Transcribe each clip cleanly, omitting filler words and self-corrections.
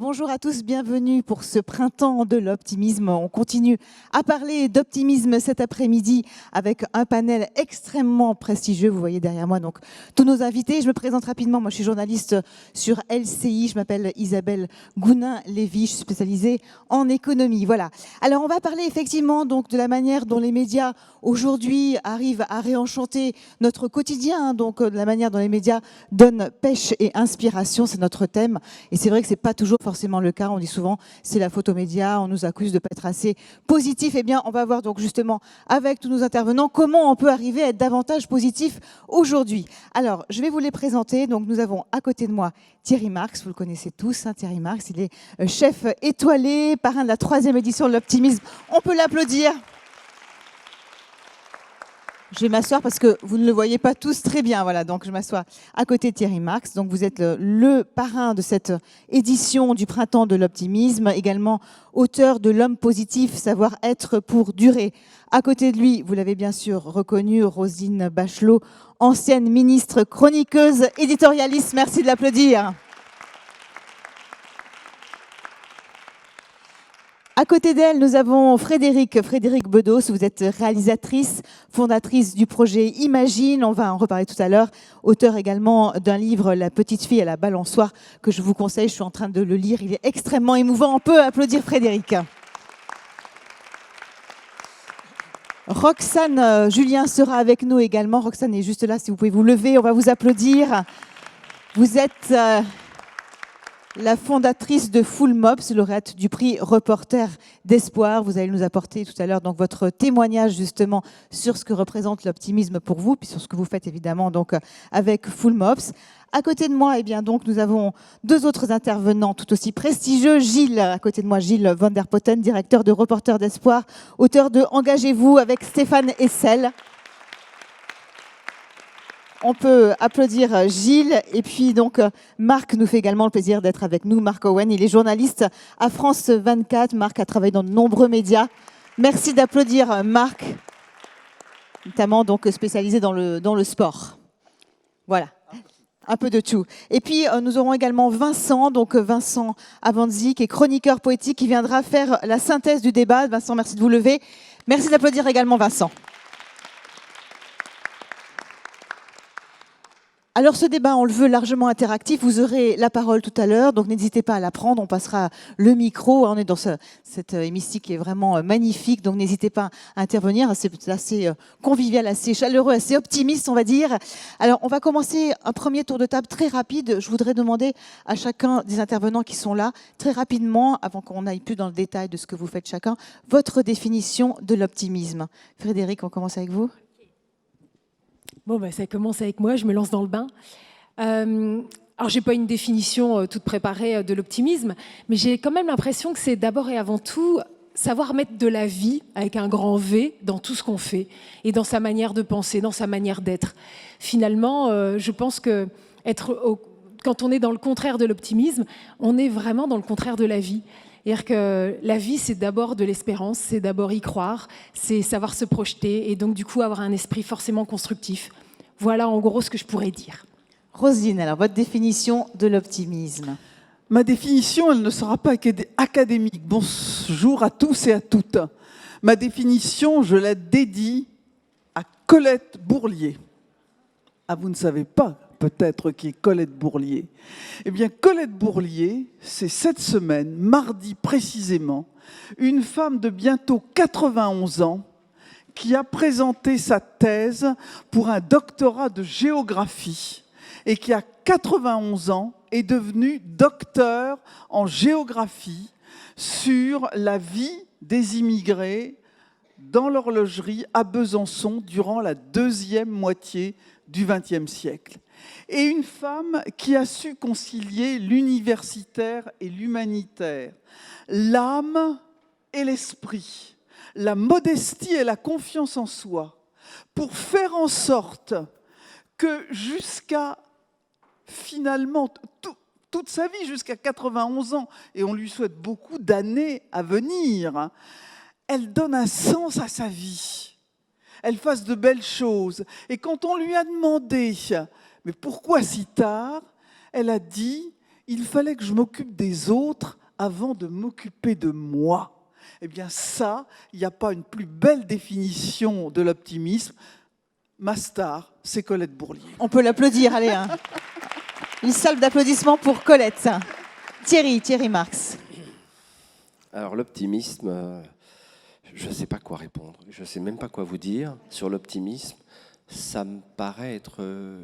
bonjour à tous, bienvenue pour ce printemps de l'optimisme. On continue à parler d'optimisme cet après-midi avec un panel extrêmement prestigieux. Vous voyez derrière moi donc tous nos invités. Je me présente rapidement. Moi, je suis journaliste sur LCI. Je m'appelle Isabelle Gounin-Lévy. Je suis spécialisée en économie. Voilà. Alors, on va parler effectivement donc de la manière dont les médias aujourd'hui arrivent à réenchanter notre quotidien. Donc, de la manière dont les médias donnent pêche et inspiration. C'est notre thème. Et c'est vrai que c'est pas toujours forcément le cas. On dit souvent, c'est la photomédia, on nous accuse de pas être assez positif. Eh bien, on va voir donc justement avec tous nos intervenants comment on peut arriver à être davantage positif aujourd'hui. Alors, je vais vous les présenter. Donc, nous avons à côté de moi Thierry Marx. Vous le connaissez tous, hein, Thierry Marx. Il est chef étoilé, parrain de la 3e édition de l'optimisme. On peut l'applaudir. Je vais m'asseoir parce que vous ne le voyez pas tous très bien. Voilà, donc je m'assois à côté de Thierry Marx. Donc vous êtes le parrain de cette édition du printemps de l'optimisme, également auteur de L'homme positif, savoir être pour durer. À côté de lui, vous l'avez bien sûr reconnu, Roselyne Bachelot, ancienne ministre, chroniqueuse, éditorialiste. Merci de l'applaudir. À côté d'elle, nous avons Frédéric Bedos. Vous êtes réalisatrice, fondatrice du projet Imagine. On va en reparler tout à l'heure. Auteur également d'un livre, La petite fille à la balançoire, que je vous conseille. Je suis en train de le lire. Il est extrêmement émouvant. On peut applaudir Frédéric. Roxane Julien sera avec nous également. Roxane est juste là. Si vous pouvez vous lever, on va vous applaudir. Vous êtes la fondatrice de Full Mops, lauréate du prix Reporter d'Espoir. Vous allez nous apporter tout à l'heure donc votre témoignage justement sur ce que représente l'optimisme pour vous, puis sur ce que vous faites évidemment donc avec Full Mops. À côté de moi, eh bien donc nous avons deux autres intervenants tout aussi prestigieux. Gilles, à côté de moi, Gilles Van der Potten, directeur de Reporter d'Espoir, auteur de Engagez-vous avec Stéphane Hessel. On peut applaudir Gilles. Et puis donc Marc nous fait également le plaisir d'être avec nous. Marc Owen, il est journaliste à France 24. Marc a travaillé dans de nombreux médias. Merci d'applaudir Marc, notamment donc spécialisé dans le sport. Voilà, un peu de tout. Et puis nous aurons également Vincent, donc Vincent Avanzi, qui est chroniqueur poétique, qui viendra faire la synthèse du débat. Vincent, merci de vous lever. Merci d'applaudir également Vincent. Alors ce débat, on le veut largement interactif. Vous aurez la parole tout à l'heure, donc n'hésitez pas à la prendre. On passera le micro. On est dans cet hémicycle qui est vraiment magnifique, donc n'hésitez pas à intervenir. C'est assez convivial, assez chaleureux, assez optimiste, on va dire. Alors on va commencer un premier tour de table très rapide. Je voudrais demander à chacun des intervenants qui sont là, très rapidement, avant qu'on aille plus dans le détail de ce que vous faites chacun, votre définition de l'optimisme. Frédéric, on commence avec vous. Bon, ça commence avec moi, je me lance dans le bain. Alors, je n'ai pas une définition toute préparée de l'optimisme, mais j'ai quand même l'impression que c'est d'abord et avant tout savoir mettre de la vie, avec un grand V, dans tout ce qu'on fait, et dans sa manière de penser, dans sa manière d'être. Finalement, je pense que quand on est dans le contraire de l'optimisme, on est vraiment dans le contraire de la vie. C'est-à-dire que la vie, c'est d'abord de l'espérance, c'est d'abord y croire, c'est savoir se projeter et donc du coup avoir un esprit forcément constructif. Voilà en gros ce que je pourrais dire. Roselyne, alors votre définition de l'optimisme. Ma définition, elle ne sera pas académique. Bonjour à tous et à toutes. Ma définition, je la dédie à Colette Bourlier. Ah, vous ne savez pas peut-être qui est Colette Bourlier. Eh bien, Colette Bourlier, c'est cette semaine, mardi précisément, une femme de bientôt 91 ans qui a présenté sa thèse pour un doctorat de géographie et qui, à 91 ans, est devenue docteur en géographie sur la vie des immigrés dans l'horlogerie à Besançon durant la deuxième moitié du XXe siècle. Et une femme qui a su concilier l'universitaire et l'humanitaire, l'âme et l'esprit, la modestie et la confiance en soi, pour faire en sorte que jusqu'à finalement toute sa vie, jusqu'à 91 ans, et on lui souhaite beaucoup d'années à venir, elle donne un sens à sa vie. Elle fasse de belles choses. Et quand on lui a demandé « Mais pourquoi si tard ?» elle a dit Il fallait que je m'occupe des autres avant de m'occuper de moi. Eh bien ça, il n'y a pas une plus belle définition de l'optimisme. Ma star, c'est Colette Bourlier. On peut l'applaudir, allez. Hein. Une salve d'applaudissements pour Colette. Thierry Marx. Alors l'optimisme, je ne sais pas quoi répondre. Je ne sais même pas quoi vous dire sur l'optimisme. Ça me paraît être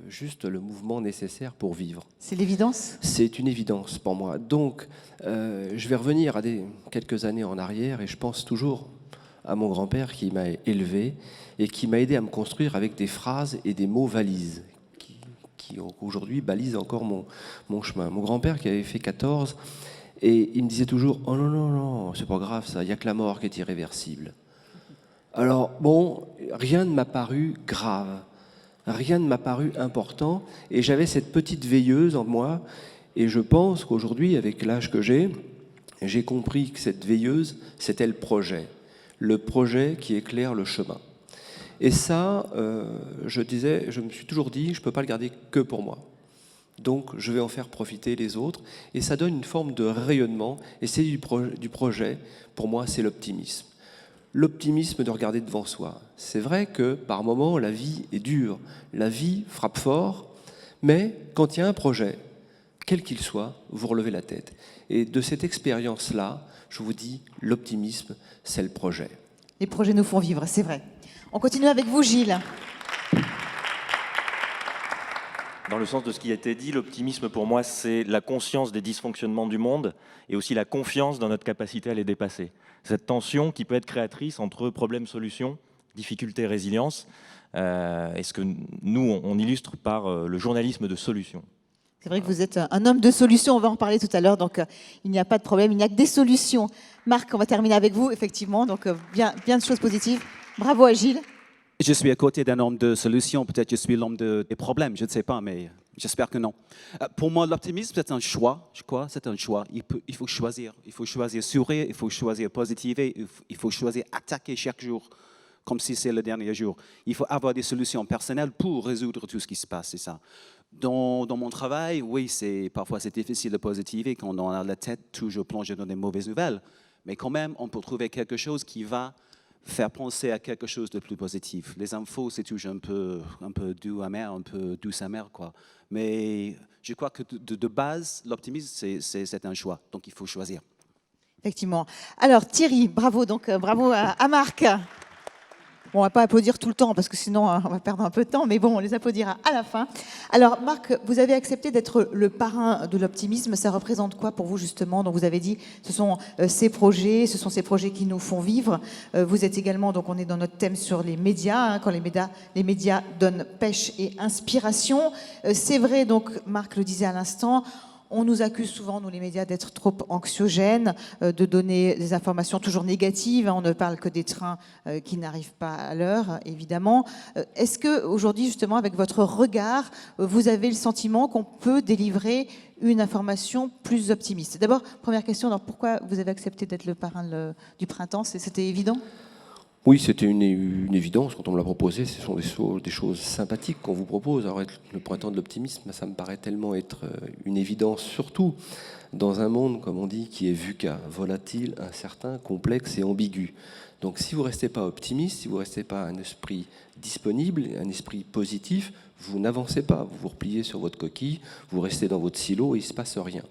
juste le mouvement nécessaire pour vivre. C'est l'évidence ? C'est une évidence pour moi. Donc, je vais revenir à quelques années en arrière et je pense toujours à mon grand-père qui m'a élevé et qui m'a aidé à me construire avec des phrases et des mots valises qui aujourd'hui balisent encore mon chemin. Mon grand-père qui avait fait 14 et il me disait toujours « Oh non, non, non, c'est pas grave ça, il n'y a que la mort qui est irréversible ». Alors, bon, rien ne m'a paru grave, rien ne m'a paru important, et j'avais cette petite veilleuse en moi, et je pense qu'aujourd'hui, avec l'âge que j'ai compris que cette veilleuse, c'était le projet qui éclaire le chemin. Et ça, je me suis toujours dit, je ne peux pas le garder que pour moi. Donc, je vais en faire profiter les autres, et ça donne une forme de rayonnement, et c'est du projet, pour moi, c'est l'optimisme. L'optimisme de regarder devant soi. C'est vrai que par moments, la vie est dure, la vie frappe fort, mais quand il y a un projet, quel qu'il soit, vous relevez la tête. Et de cette expérience-là, je vous dis, l'optimisme, c'est le projet. Les projets nous font vivre, c'est vrai. On continue avec vous, Gilles. Dans le sens de ce qui a été dit, l'optimisme pour moi, c'est la conscience des dysfonctionnements du monde et aussi la confiance dans notre capacité à les dépasser. Cette tension qui peut être créatrice entre problème-solution, difficulté, résilience, et ce que nous, on illustre par le journalisme de solution. C'est vrai que vous êtes un homme de solutions, on va en reparler tout à l'heure, donc il n'y a pas de problème, il n'y a que des solutions. Marc, on va terminer avec vous, effectivement, donc bien de choses positives. Bravo à Gilles. Je suis à côté d'un homme de solutions, peut-être je suis l'homme des problèmes, je ne sais pas, mais j'espère que non. Pour moi, l'optimisme, c'est un choix, je crois, c'est un choix. Il faut choisir sourire, il faut choisir positiver, il faut choisir attaquer chaque jour, comme si c'est le dernier jour. Il faut avoir des solutions personnelles pour résoudre tout ce qui se passe, c'est ça. Dans mon travail, oui, parfois c'est difficile de positiver quand on a la tête toujours plongée dans des mauvaises nouvelles, mais quand même, on peut trouver quelque chose qui va faire penser à quelque chose de plus positif. Les infos, c'est toujours un peu doux, amer, un peu douce, amer, quoi. Mais je crois que de base, l'optimisme, c'est un choix. Donc, il faut choisir. Effectivement. Alors, Thierry, bravo. Donc, bravo à Marc. Bon, on ne va pas applaudir tout le temps parce que sinon on va perdre un peu de temps, mais bon, on les applaudira à la fin. Alors Marc, vous avez accepté d'être le parrain de l'optimisme. Ça représente quoi pour vous justement? Donc vous avez dit, ce sont ces projets qui nous font vivre. Vous êtes également, donc on est dans notre thème sur les médias, hein, quand les médias donnent pêche et inspiration. C'est vrai, donc Marc le disait à l'instant, on nous accuse souvent, nous les médias, d'être trop anxiogènes, de donner des informations toujours négatives. On ne parle que des trains qui n'arrivent pas à l'heure, évidemment. Est-ce que aujourd'hui, justement, avec votre regard, vous avez le sentiment qu'on peut délivrer une information plus optimiste? D'abord, première question, alors pourquoi vous avez accepté d'être le parrain du printemps? C'était évident? Oui, c'était une évidence quand on me l'a proposé. Ce sont des choses sympathiques qu'on vous propose. Alors, être le printemps de l'optimisme, ça me paraît tellement être une évidence, surtout dans un monde, comme on dit, qui est VUCA, volatile, incertain, complexe et ambigu. Donc, si vous ne restez pas optimiste, si vous ne restez pas un esprit disponible, un esprit positif, vous n'avancez pas, vous vous repliez sur votre coquille, vous restez dans votre silo et il ne se passe rien.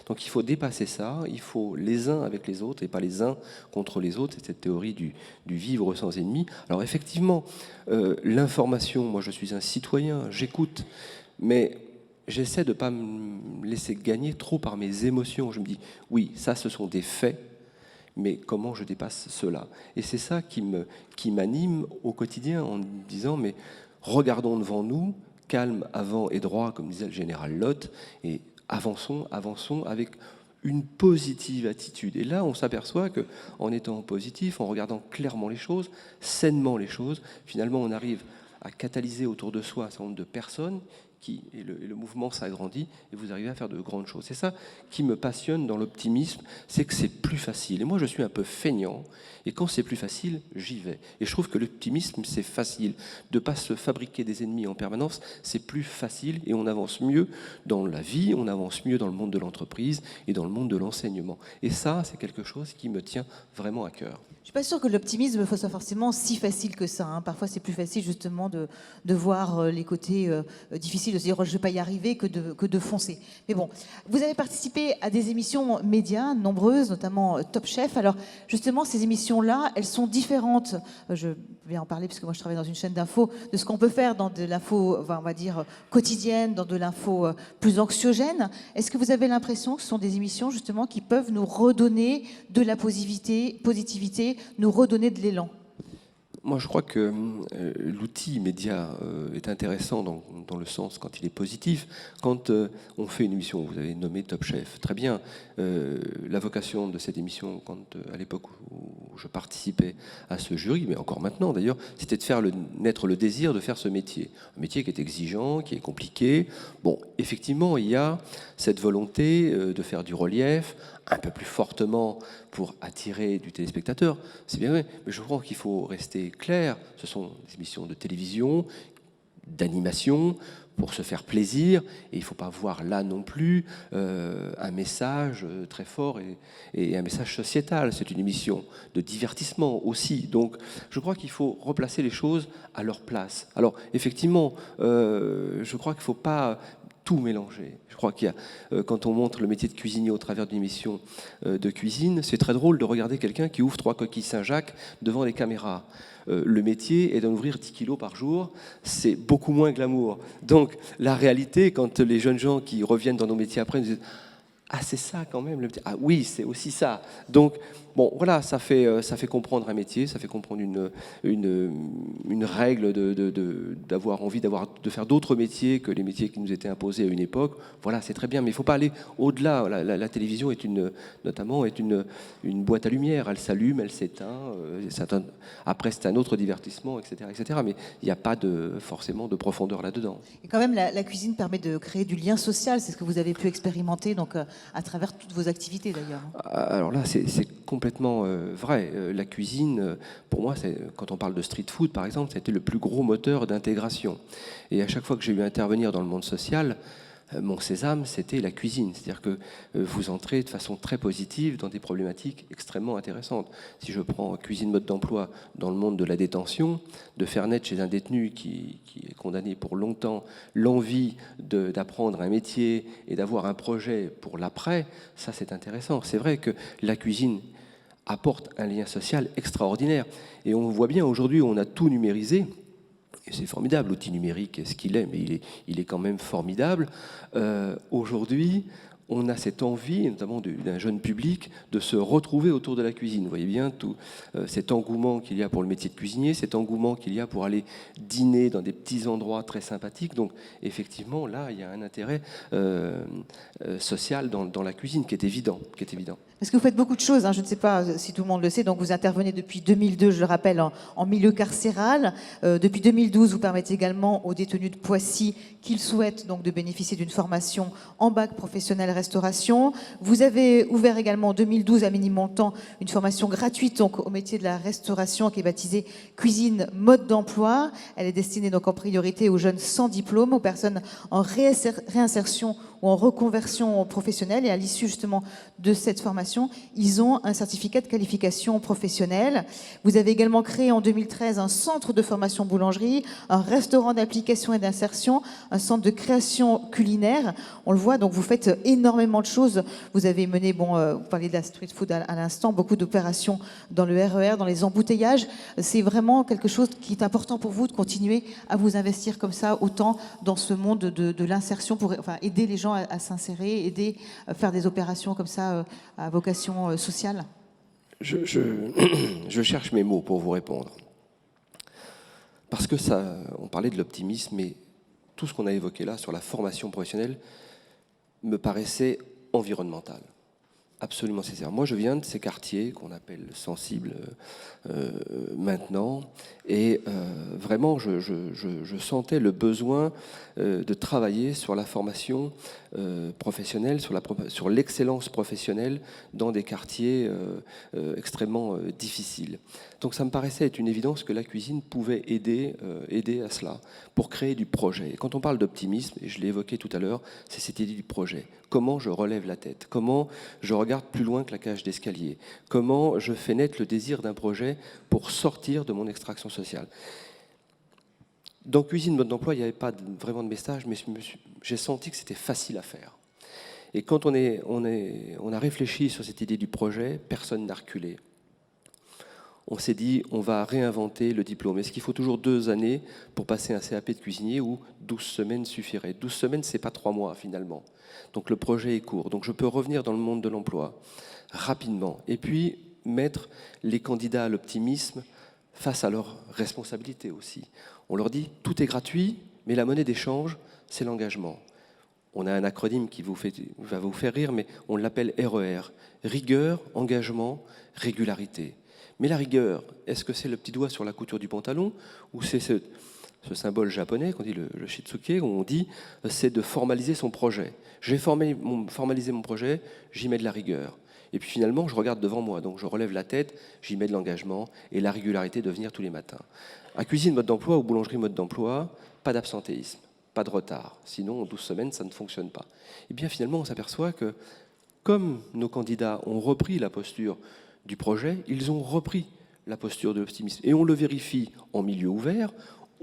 Donc il faut dépasser ça, il faut les uns avec les autres et pas les uns contre les autres. C'est cette théorie du vivre sans ennemis. Alors effectivement, l'information, moi je suis un citoyen, j'écoute, mais j'essaie de ne pas me laisser gagner trop par mes émotions. Je me dis, oui, ça ce sont des faits, mais comment je dépasse cela? Et c'est ça qui m'anime au quotidien en me disant, mais regardons devant nous, calme, avant et droit, comme disait le général Lott, et avançons avec une positive attitude. Et là, on s'aperçoit qu'en étant positif, en regardant clairement les choses, sainement les choses, finalement, on arrive à catalyser autour de soi un certain nombre de personnes et le mouvement s'agrandit et vous arrivez à faire de grandes choses. C'est ça qui me passionne dans l'optimisme, c'est que c'est plus facile. Et moi, je suis un peu feignant, et quand c'est plus facile, j'y vais. Et je trouve que l'optimisme, c'est facile. De ne pas se fabriquer des ennemis en permanence, c'est plus facile, et on avance mieux dans la vie, on avance mieux dans le monde de l'entreprise et dans le monde de l'enseignement. Et ça, c'est quelque chose qui me tient vraiment à cœur. Je ne suis pas sûre que l'optimisme soit forcément si facile que ça. Parfois, c'est plus facile justement de voir les côtés difficiles, de se dire je ne vais pas y arriver que de foncer. Mais bon, vous avez participé à des émissions médias nombreuses, notamment Top Chef. Alors justement, ces émissions-là, elles sont différentes. Je vais en parler parce que moi, je travaille dans une chaîne d'infos, de ce qu'on peut faire dans de l'info, on va dire, quotidienne, dans de l'info plus anxiogène. Est-ce que vous avez l'impression que ce sont des émissions justement qui peuvent nous redonner de la positivité, nous redonner de l'élan? Moi, je crois que l'outil média est intéressant dans le sens quand il est positif. Quand on fait une émission, vous avez nommé Top Chef, très bien. La vocation de cette émission, à l'époque où je participais à ce jury, mais encore maintenant d'ailleurs, c'était de faire naître le désir de faire ce métier. Un métier qui est exigeant, qui est compliqué. Bon, effectivement, il y a cette volonté de faire du relief, un peu plus fortement pour attirer du téléspectateur, c'est bien vrai, mais je crois qu'il faut rester clair, ce sont des émissions de télévision, d'animation, pour se faire plaisir, et il ne faut pas voir là non plus un message très fort et un message sociétal, c'est une émission de divertissement aussi, donc je crois qu'il faut replacer les choses à leur place. Alors effectivement, je crois qu'il ne faut pas tout mélanger. Je crois qu'il y a, quand on montre le métier de cuisinier au travers d'une émission de cuisine, c'est très drôle de regarder quelqu'un qui ouvre 3 coquilles Saint-Jacques devant les caméras. Le métier est d'en ouvrir 10 kilos par jour, c'est beaucoup moins glamour. Donc la réalité, quand les jeunes gens qui reviennent dans nos métiers après nous disent « Ah, c'est ça quand même le métier. Ah oui, c'est aussi ça ». Donc bon, voilà, ça fait comprendre un métier, ça fait comprendre une règle d'avoir envie de faire d'autres métiers que les métiers qui nous étaient imposés à une époque. Voilà, c'est très bien, mais il ne faut pas aller au-delà. La télévision est notamment une boîte à lumière. Elle s'allume, elle s'éteint. Après, c'est un autre divertissement, etc., etc. Mais il n'y a pas forcément de profondeur là-dedans. Et quand même, la cuisine permet de créer du lien social. C'est ce que vous avez pu expérimenter donc, à travers toutes vos activités, d'ailleurs. Alors là, c'est complètement vrai. La cuisine, pour moi, quand on parle de street food, par exemple, ça a été le plus gros moteur d'intégration. Et à chaque fois que j'ai eu à intervenir dans le monde social, mon sésame, c'était la cuisine. C'est-à-dire que vous entrez de façon très positive dans des problématiques extrêmement intéressantes. Si je prends cuisine mode d'emploi dans le monde de la détention, de faire naître chez un détenu qui est condamné pour longtemps l'envie d'apprendre un métier et d'avoir un projet pour l'après, ça c'est intéressant. C'est vrai que la cuisine apporte un lien social extraordinaire. Et on voit bien aujourd'hui, on a tout numérisé. Et c'est formidable, l'outil numérique est ce qu'il est, mais il est quand même formidable. Aujourd'hui, on a cette envie, notamment d'un jeune public, de se retrouver autour de la cuisine. Vous voyez bien tout cet engouement qu'il y a pour le métier de cuisinier, cet engouement qu'il y a pour aller dîner dans des petits endroits très sympathiques. Donc effectivement, là, il y a un intérêt social dans la cuisine qui est évident. Parce que vous faites beaucoup de choses, je ne sais pas si tout le monde le sait, donc vous intervenez depuis 2002, je le rappelle, en milieu carcéral. Depuis 2012, vous permettez également aux détenus de Poissy qu'ils souhaitent donc de bénéficier d'une formation en bac professionnel restauration. Vous avez ouvert également en 2012 à Ménilmontant une formation gratuite donc, au métier de la restauration qui est baptisée Cuisine Mode d'Emploi. Elle est destinée donc en priorité aux jeunes sans diplôme, aux personnes en réinsertion ou en reconversion professionnelle. Et à l'issue justement de cette formation, ils ont un certificat de qualification professionnelle. Vous avez également créé en 2013 un centre de formation boulangerie, un restaurant d'application et d'insertion, un centre de création culinaire. On le voit, donc vous faites énormément de choses. Vous avez mené, vous parliez de la street food à l'instant, beaucoup d'opérations dans le RER, dans les embouteillages. C'est vraiment quelque chose qui est important pour vous de continuer à vous investir comme ça, autant dans ce monde de l'insertion pour aider les gens à s'insérer, aider à faire des opérations comme ça à vocation sociale. Je cherche mes mots pour vous répondre. Parce que on parlait de l'optimisme, mais tout ce qu'on a évoqué là sur la formation professionnelle me paraissait environnemental. absolument nécessaire. Moi, je viens de ces quartiers qu'on appelle sensibles maintenant, et vraiment, je sentais le besoin de travailler sur la formation professionnelle, sur l'excellence professionnelle dans des quartiers extrêmement difficiles. Donc ça me paraissait être une évidence que la cuisine pouvait aider à cela, pour créer du projet. Et quand on parle d'optimisme, et je l'ai évoqué tout à l'heure, c'est cette idée du projet. Comment je relève la tête? Comment je regarde plus loin que la cage d'escalier? Comment je fais naître le désir d'un projet pour sortir de mon extraction sociale? Dans Cuisine Mode d'Emploi, il n'y avait pas vraiment de message, mais j'ai senti que c'était facile à faire. Et quand on a réfléchi sur cette idée du projet, personne n'a reculé. On s'est dit, on va réinventer le diplôme. Est-ce qu'il faut toujours 2 années pour passer un CAP de cuisinier ou 12 semaines suffirait? 12 semaines, ce n'est pas 3 mois finalement. Donc le projet est court. Donc je peux revenir dans le monde de l'emploi rapidement. Et puis mettre les candidats à l'optimisme face à leurs responsabilités aussi. On leur dit, tout est gratuit, mais la monnaie d'échange, c'est l'engagement. On a un acronyme qui va vous faire rire, mais on l'appelle RER. Rigueur, engagement, régularité. Mais la rigueur, est-ce que c'est le petit doigt sur la couture du pantalon ou c'est ce symbole japonais qu'on dit le shitsuke, où on dit c'est de formaliser son projet. J'ai formalisé mon projet, j'y mets de la rigueur. Et puis finalement, je regarde devant moi, donc je relève la tête, j'y mets de l'engagement et la régularité de venir tous les matins. À Cuisine Mode d'Emploi ou Boulangerie Mode d'Emploi, pas d'absentéisme, pas de retard. Sinon, en 12 semaines, ça ne fonctionne pas. Et bien finalement, on s'aperçoit que comme nos candidats ont repris la posture du projet, ils ont repris la posture de l'optimisme. Et on le vérifie en milieu ouvert,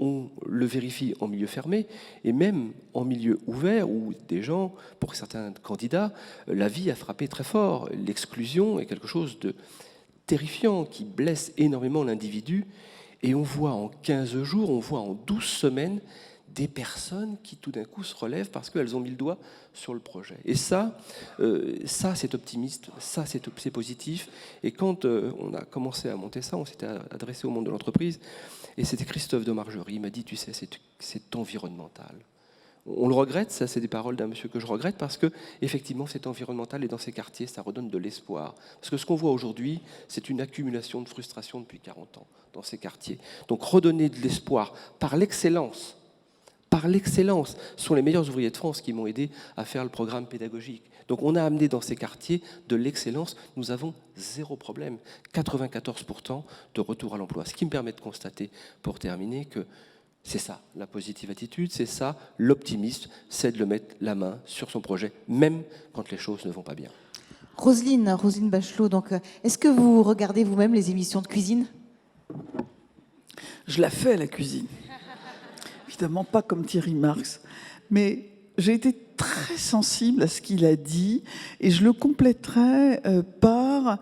on le vérifie en milieu fermé, et même en milieu ouvert, où des gens, pour certains candidats, la vie a frappé très fort. L'exclusion est quelque chose de terrifiant, qui blesse énormément l'individu. Et on voit en 15 jours, on voit en 12 semaines, des personnes qui tout d'un coup se relèvent parce qu'elles ont mis le doigt sur le projet. Et ça c'est optimiste, ça c'est positif. Et quand on a commencé à monter ça, on s'était adressé au monde de l'entreprise, et c'était Christophe de Margerie, il m'a dit, tu sais, c'est environnemental. On le regrette, ça c'est des paroles d'un monsieur que je regrette, parce que effectivement c'est environnemental, et dans ces quartiers ça redonne de l'espoir. Parce que ce qu'on voit aujourd'hui, c'est une accumulation de frustration depuis 40 ans dans ces quartiers. Donc redonner de l'espoir par l'excellence, ce sont les meilleurs ouvriers de France qui m'ont aidé à faire le programme pédagogique. Donc on a amené dans ces quartiers de l'excellence. Nous avons 0 problème, 94% de retour à l'emploi. Ce qui me permet de constater, pour terminer, que c'est ça, la positive attitude, c'est ça, l'optimisme, c'est de mettre la main sur son projet, même quand les choses ne vont pas bien. Roselyne Bachelot, donc, est-ce que vous regardez vous-même les émissions de cuisine? Je la fais, la cuisine. Évidemment pas comme Thierry Marx, mais j'ai été très sensible à ce qu'il a dit, et je le compléterai par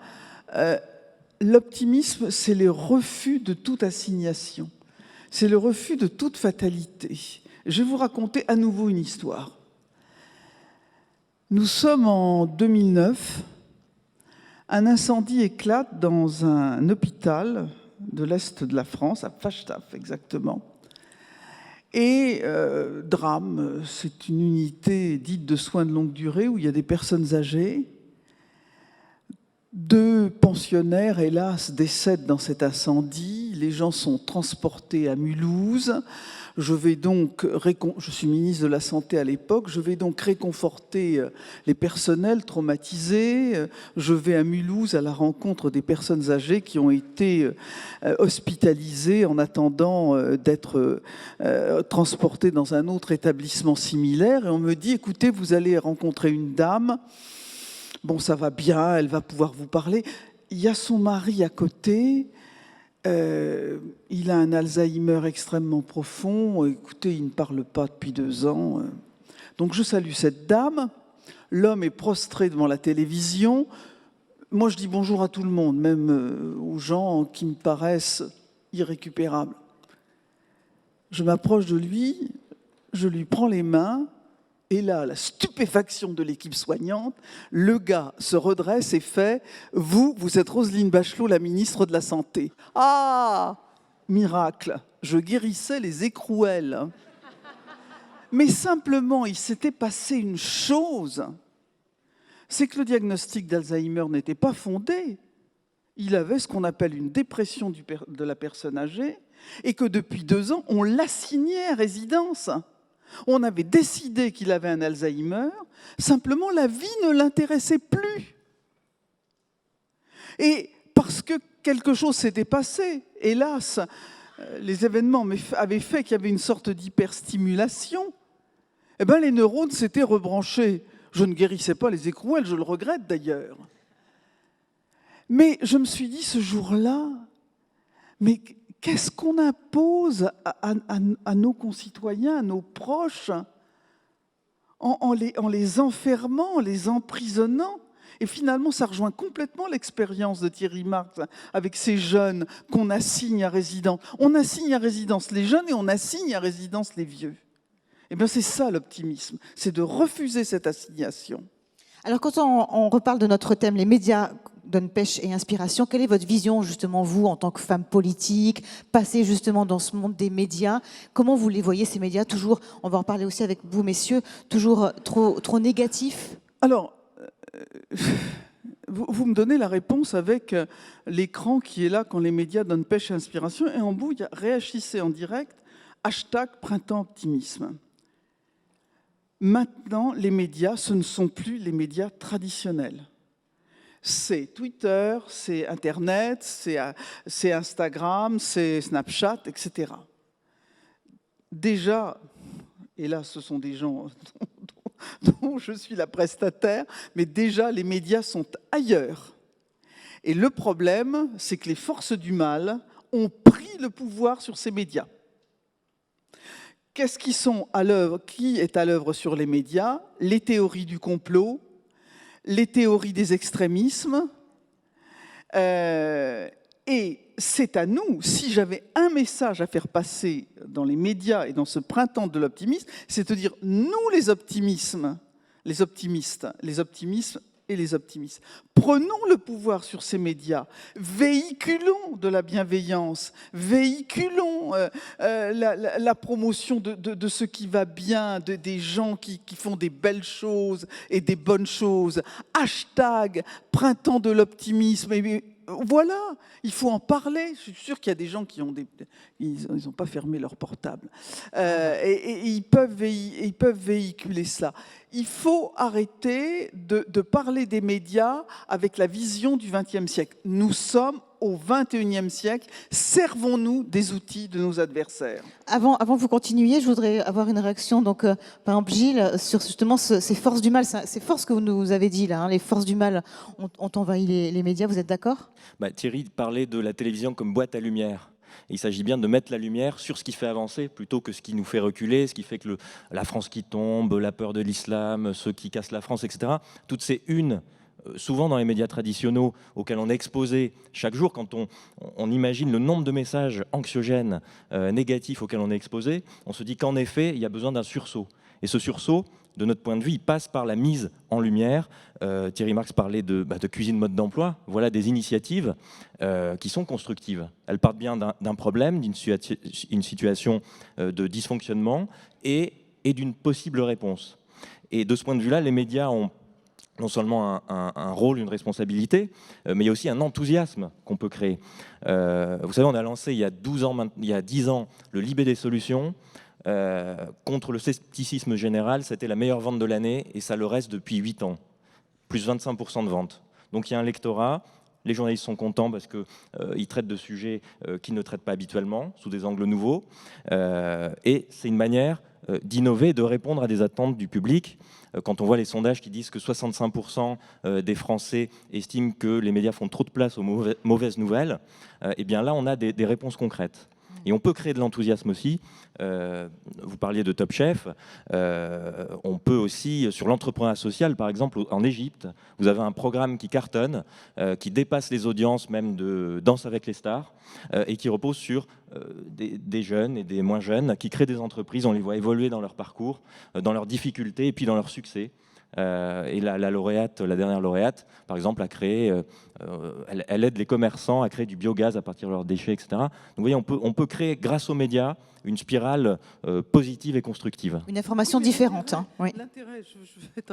l'optimisme, c'est le refus de toute assignation, c'est le refus de toute fatalité. Je vais vous raconter à nouveau une histoire. Nous sommes en 2009, un incendie éclate dans un hôpital de l'Est de la France, à Falstaff exactement. Et drame, c'est une unité dite de soins de longue durée où il y a des personnes âgées. 2 pensionnaires, hélas, décèdent dans cet incendie. Les gens sont transportés à Mulhouse. Je suis ministre de la Santé à l'époque, je vais donc réconforter les personnels traumatisés. Je vais à Mulhouse à la rencontre des personnes âgées qui ont été hospitalisées en attendant d'être transportées dans un autre établissement similaire. Et on me dit, écoutez, vous allez rencontrer une dame, bon, ça va bien, elle va pouvoir vous parler. Il y a son mari à côté. Il a un Alzheimer extrêmement profond. Écoutez, il ne parle pas depuis 2 ans. Donc je salue cette dame. L'homme est prostré devant la télévision. Moi, je dis bonjour à tout le monde, même aux gens qui me paraissent irrécupérables. Je m'approche de lui, je lui prends les mains, et là, la stupéfaction de l'équipe soignante, le gars se redresse et fait « Vous êtes Roselyne Bachelot, la ministre de la Santé. » Ah, miracle, je guérissais les écrouelles. Mais simplement, il s'était passé une chose. c'est que le diagnostic d'Alzheimer n'était pas fondé. Il avait ce qu'on appelle une dépression de la personne âgée, et que depuis 2 ans, on l'assignait à résidence. On avait décidé qu'il avait un Alzheimer, simplement la vie ne l'intéressait plus. Et parce que quelque chose s'était passé, hélas, les événements avaient fait qu'il y avait une sorte d'hyperstimulation, eh bien, les neurones s'étaient rebranchés. Je ne guérissais pas les écrouelles, je le regrette d'ailleurs. Mais je me suis dit ce jour-là, mais qu'est-ce qu'on impose à nos concitoyens, à nos proches, en les enfermant, en les emprisonnant? Et finalement, ça rejoint complètement l'expérience de Thierry Marx avec ces jeunes qu'on assigne à résidence. On assigne à résidence les jeunes et on assigne à résidence les vieux. Eh bien, c'est ça l'optimisme, c'est de refuser cette assignation. Alors, quand on reparle de notre thème, les médias donnent pêche et inspiration, quelle est votre vision, justement, vous, en tant que femme politique, passée justement dans ce monde des médias? Comment vous les voyez, ces médias? Toujours, on va en parler aussi avec vous, messieurs, toujours trop négatifs? Alors, vous me donnez la réponse avec l'écran qui est là quand les médias donnent pêche et inspiration, et en bout, il y a « Réagissez en direct », #printemps optimisme. Maintenant, les médias, ce ne sont plus les médias traditionnels. C'est Twitter, c'est Internet, c'est Instagram, c'est Snapchat, etc. Déjà, et là, ce sont des gens dont je suis la prestataire, mais déjà, les médias sont ailleurs. Et le problème, c'est que les forces du mal ont pris le pouvoir sur ces médias. Qu'est-ce qui sont à l'œuvre? Qui est à l'œuvre sur les médias? Les théories du complot, les théories des extrémismes. Et c'est à nous, si j'avais un message à faire passer dans les médias et dans ce printemps de l'optimisme, c'est de dire, nous les optimistes et les optimistes, prenons le pouvoir sur ces médias, véhiculons de la bienveillance, véhiculons la promotion de ce qui va bien, des gens qui font des belles choses et des bonnes choses. #printemps de l'optimisme. Voilà, il faut en parler. Je suis sûr qu'il y a des gens qui ont ils n'ont pas fermé leur portable. Et ils peuvent véhiculer ça. Il faut arrêter de parler des médias avec la vision du XXe siècle. Nous sommes au XXIe siècle. Servons-nous des outils de nos adversaires. Avant que vous continuiez, je voudrais avoir une réaction, donc, par exemple, Gilles, sur justement ces forces du mal, ces forces que vous nous avez dit là, hein, les forces du mal ont envahi les médias, vous êtes d'accord? Thierry parlait de la télévision comme boîte à lumière. Il s'agit bien de mettre la lumière sur ce qui fait avancer plutôt que ce qui nous fait reculer, ce qui fait que la France qui tombe, la peur de l'islam, ceux qui cassent la France, etc. Toutes ces unes, souvent dans les médias traditionnels auxquels on est exposé chaque jour, quand on imagine le nombre de messages anxiogènes, négatifs auxquels on est exposé, on se dit qu'en effet, il y a besoin d'un sursaut. Et ce sursaut, de notre point de vue, il passe par la mise en lumière. Thierry Marx parlait de cuisine mode d'emploi. Voilà des initiatives qui sont constructives. Elles partent bien d'un problème, d'une situation de dysfonctionnement et d'une possible réponse. Et de ce point de vue-là, les médias ont non seulement un rôle, une responsabilité, mais il y a aussi un enthousiasme qu'on peut créer. Vous savez, on a lancé il y a 10 ans le Libé des solutions. Contre le scepticisme général, c'était la meilleure vente de l'année et ça le reste depuis 8 ans. Plus 25% de vente. Donc il y a un lectorat, les journalistes sont contents parce qu'ils traitent de sujets qu'ils ne traitent pas habituellement, sous des angles nouveaux. Et c'est une manière d'innover, de répondre à des attentes du public. Quand on voit les sondages qui disent que 65% des Français estiment que les médias font trop de place aux mauvaises nouvelles, et bien là on a des réponses concrètes. Et on peut créer de l'enthousiasme aussi. Vous parliez de Top Chef. On peut aussi, sur l'entrepreneuriat social, par exemple, en Égypte, vous avez un programme qui cartonne, qui dépasse les audiences même de Danse avec les stars, et qui repose sur des jeunes et des moins jeunes qui créent des entreprises. On les voit évoluer dans leur parcours, dans leurs difficultés et puis dans leur succès. Et la lauréate, la dernière lauréate, par exemple, a créé, elle aide les commerçants à créer du biogaz à partir de leurs déchets, etc. Donc vous voyez, on peut créer, grâce aux médias, une spirale positive et constructive. Une information différente. Hein. Oui. L'intérêt,